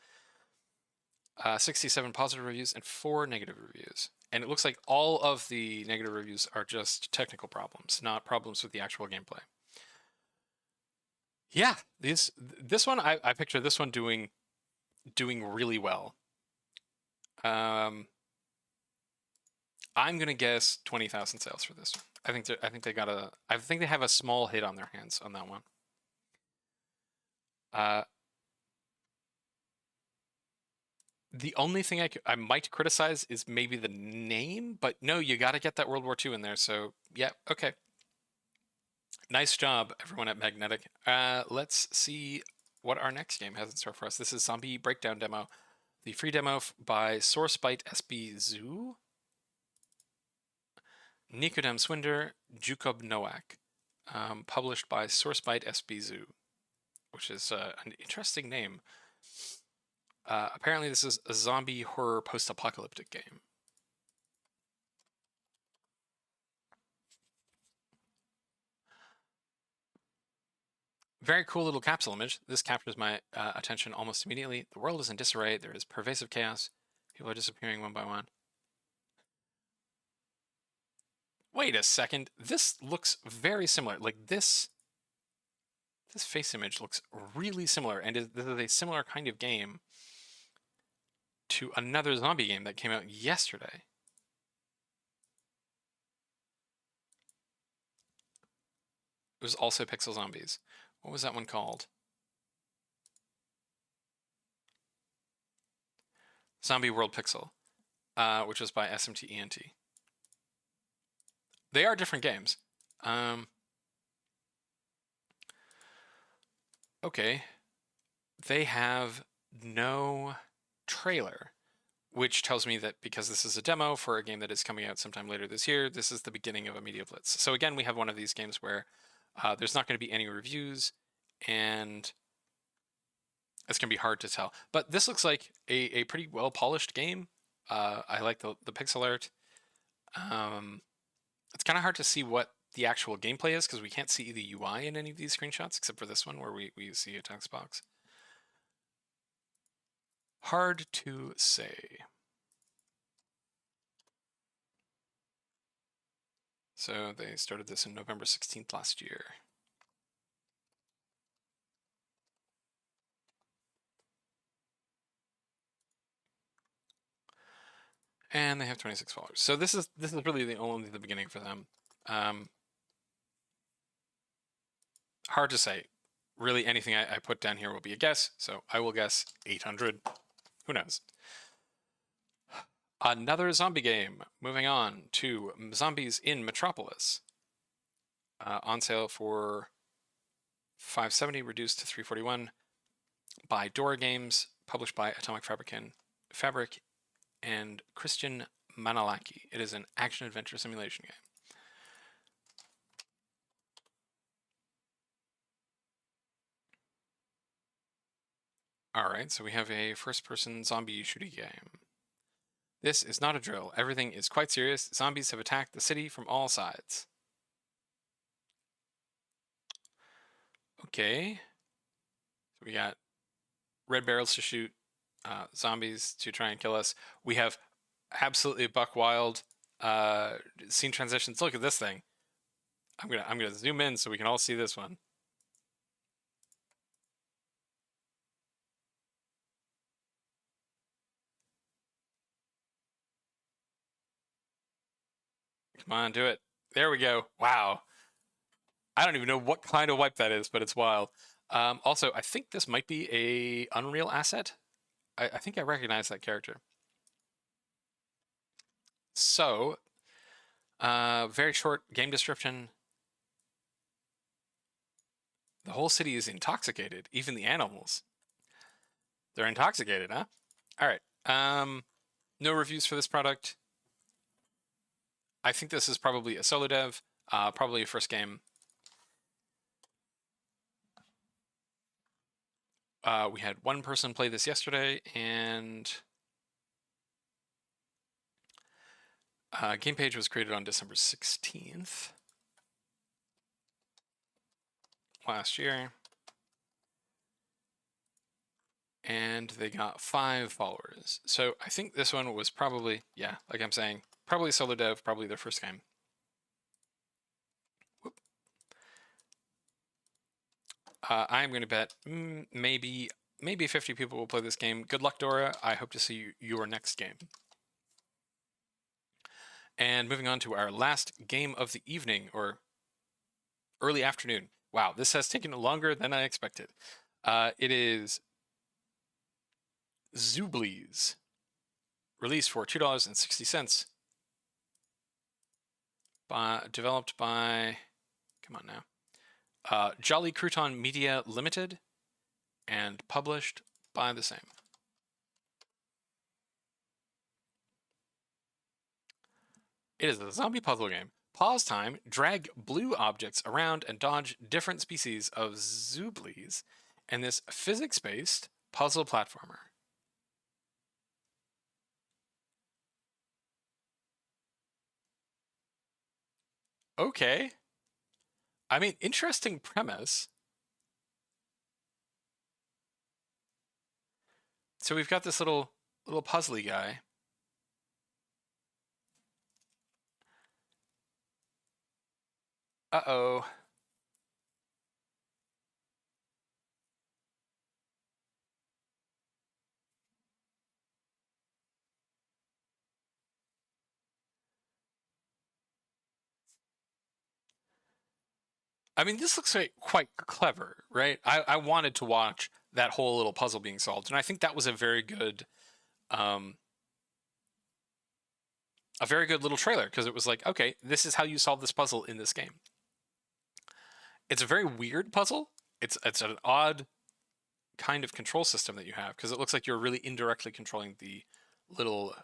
67 positive reviews and 4 negative reviews. And it looks like all of the negative reviews are just technical problems, not problems with the actual gameplay. Yeah, this one, I picture this one doing really well. I'm gonna guess 20,000 sales for this one. I think they have a small hit on their hands on that one. The only thing I might criticize is maybe the name, but no, you got to get that World War II in there. So yeah, okay. Nice job, everyone at Magnetic. Let's see what our next game has in store for us. This is Zombie Breakdown Demo, the free demo by SourceByte SB Zoo, Nikodem Swinder, Jacob Nowak, published by SourceByte SB Zoo, which is an interesting name. Apparently this is a zombie horror post-apocalyptic game. Very cool little capsule image. This captures my attention almost immediately. The world is in disarray. There is pervasive chaos. People are disappearing one by one. Wait a second. This looks very similar. Like this face image looks really similar, and this is a similar kind of game to another zombie game that came out yesterday. It was also Pixel Zombies. What was that one called? Zombie World Pixel, which was by SMT ENT. They are different games. Okay. They have no trailer, which tells me that because this is a demo for a game that is coming out sometime later this year, this is the beginning of a media blitz. So again, we have one of these games where there's not going to be any reviews, and it's going to be hard to tell. But this looks like a pretty well-polished game. I like the pixel art. It's kind of hard to see what the actual gameplay is because we can't see the UI in any of these screenshots except for this one where we see a text box. Hard to say. So they started this in November 16th last year. And they have 26 followers. So this is really only the beginning for them. Hard to say. Really, anything I put down here will be a guess. So I will guess 800. Who knows? Another zombie game. Moving on to Zombies in Metropolis. On sale for $570, reduced to $341 by Dora Games, published by Atomic Fabric and Christian Manalaki. It is an action-adventure simulation game. Alright, so we have a first-person zombie shooting game. This is not a drill. Everything is quite serious. Zombies have attacked the city from all sides. Okay. So we got red barrels to shoot, zombies to try and kill us. We have absolutely buck wild scene transitions. Look at this thing. I'm gonna zoom in so we can all see this one. Come on, do it. There we go. Wow. I don't even know what kind of wipe that is, but it's wild. Also, I think this might be a Unreal asset. I think I recognize that character. So, very short game description. The whole city is intoxicated, even the animals. They're intoxicated, huh? All right. No reviews for this product. I think this is probably a solo dev, probably a first game. We had one person play this yesterday, and game page was created on December 16th last year. And they got 5 followers. So I think this one was probably, yeah, like I'm saying, probably solo dev, probably their first game. I'm going to bet maybe 50 people will play this game. Good luck, Dora. I hope to see your next game. And moving on to our last game of the evening, or early afternoon. Wow, this has taken longer than I expected. It is Zooblies, released for $2.60. Developed by, come on now, Jolly Crouton Media Limited, and published by the same. It is a zombie puzzle game. Pause time, drag blue objects around, and dodge different species of Zooblies in this physics-based puzzle platformer. Okay. I mean, interesting premise. So we've got this little puzzly guy. Uh-oh. I mean, this looks like quite clever, right? I wanted to watch that whole little puzzle being solved, and I think that was a very good little trailer, because it was like, okay, this is how you solve this puzzle in this game. It's a very weird puzzle. It's an odd kind of control system that you have, because it looks like you're really indirectly controlling the little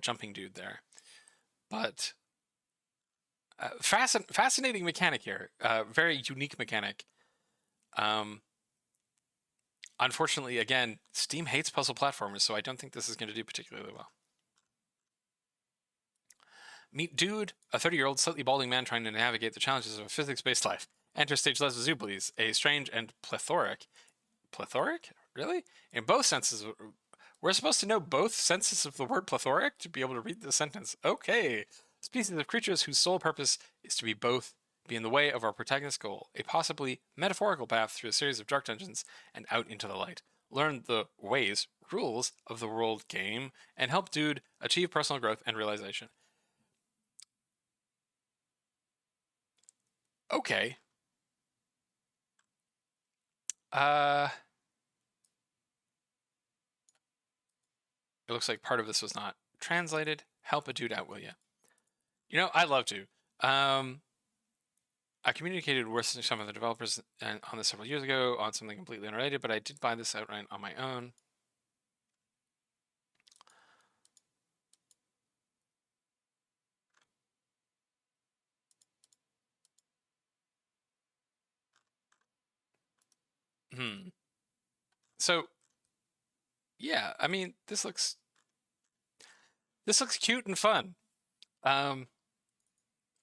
jumping dude there. But fascinating mechanic here. Very unique mechanic. Unfortunately, again, Steam hates puzzle platformers, so I don't think this is going to do particularly well. Meet Dude, a 30-year-old slightly balding man trying to navigate the challenges of a physics-based life. Enter stage left of Zooblies, a strange and plethoric, really? In both senses, we're supposed to know both senses of the word plethoric to be able to read the sentence. Okay. Species of creatures whose sole purpose is to be in the way of our protagonist's goal, a possibly metaphorical path through a series of dark dungeons and out into the light. Learn the rules of the world game, and help Dude achieve personal growth and realization. Okay. It looks like part of this was not translated. Help a dude out, will ya? You know, I'd love to. I communicated with some of the developers on this several years ago on something completely unrelated, but I did buy this outright on my own. So, yeah, I mean, this looks cute and fun.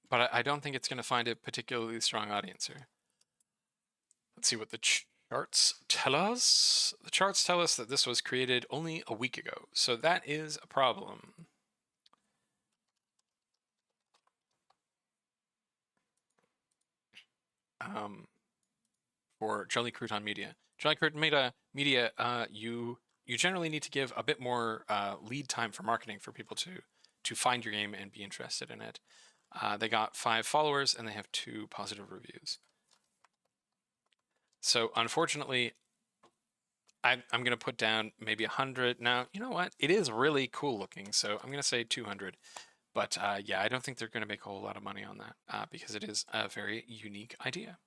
But I don't think it's going to find a particularly strong audience here. Let's see what the charts tell us. The charts tell us that this was created only a week ago, so that is a problem. For Jelly Crouton Media. Jelly Crouton Media, you generally need to give a bit more lead time for marketing for people to find your game and be interested in it. They got 5 followers and they have 2 positive reviews. So unfortunately, I'm going to put down maybe 100. Now, you know what? It is really cool looking, so I'm going to say 200. But yeah, I don't think they're going to make a whole lot of money on that because it is a very unique idea.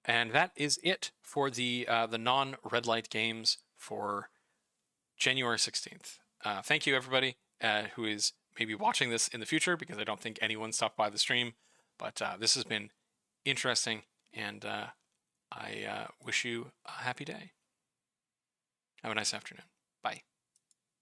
And that is it for the non-red light games for January 16th. Thank you, everybody who is maybe watching this in the future, because I don't think anyone stopped by the stream. But this has been interesting, and I wish you a happy day. Have a nice afternoon. Bye.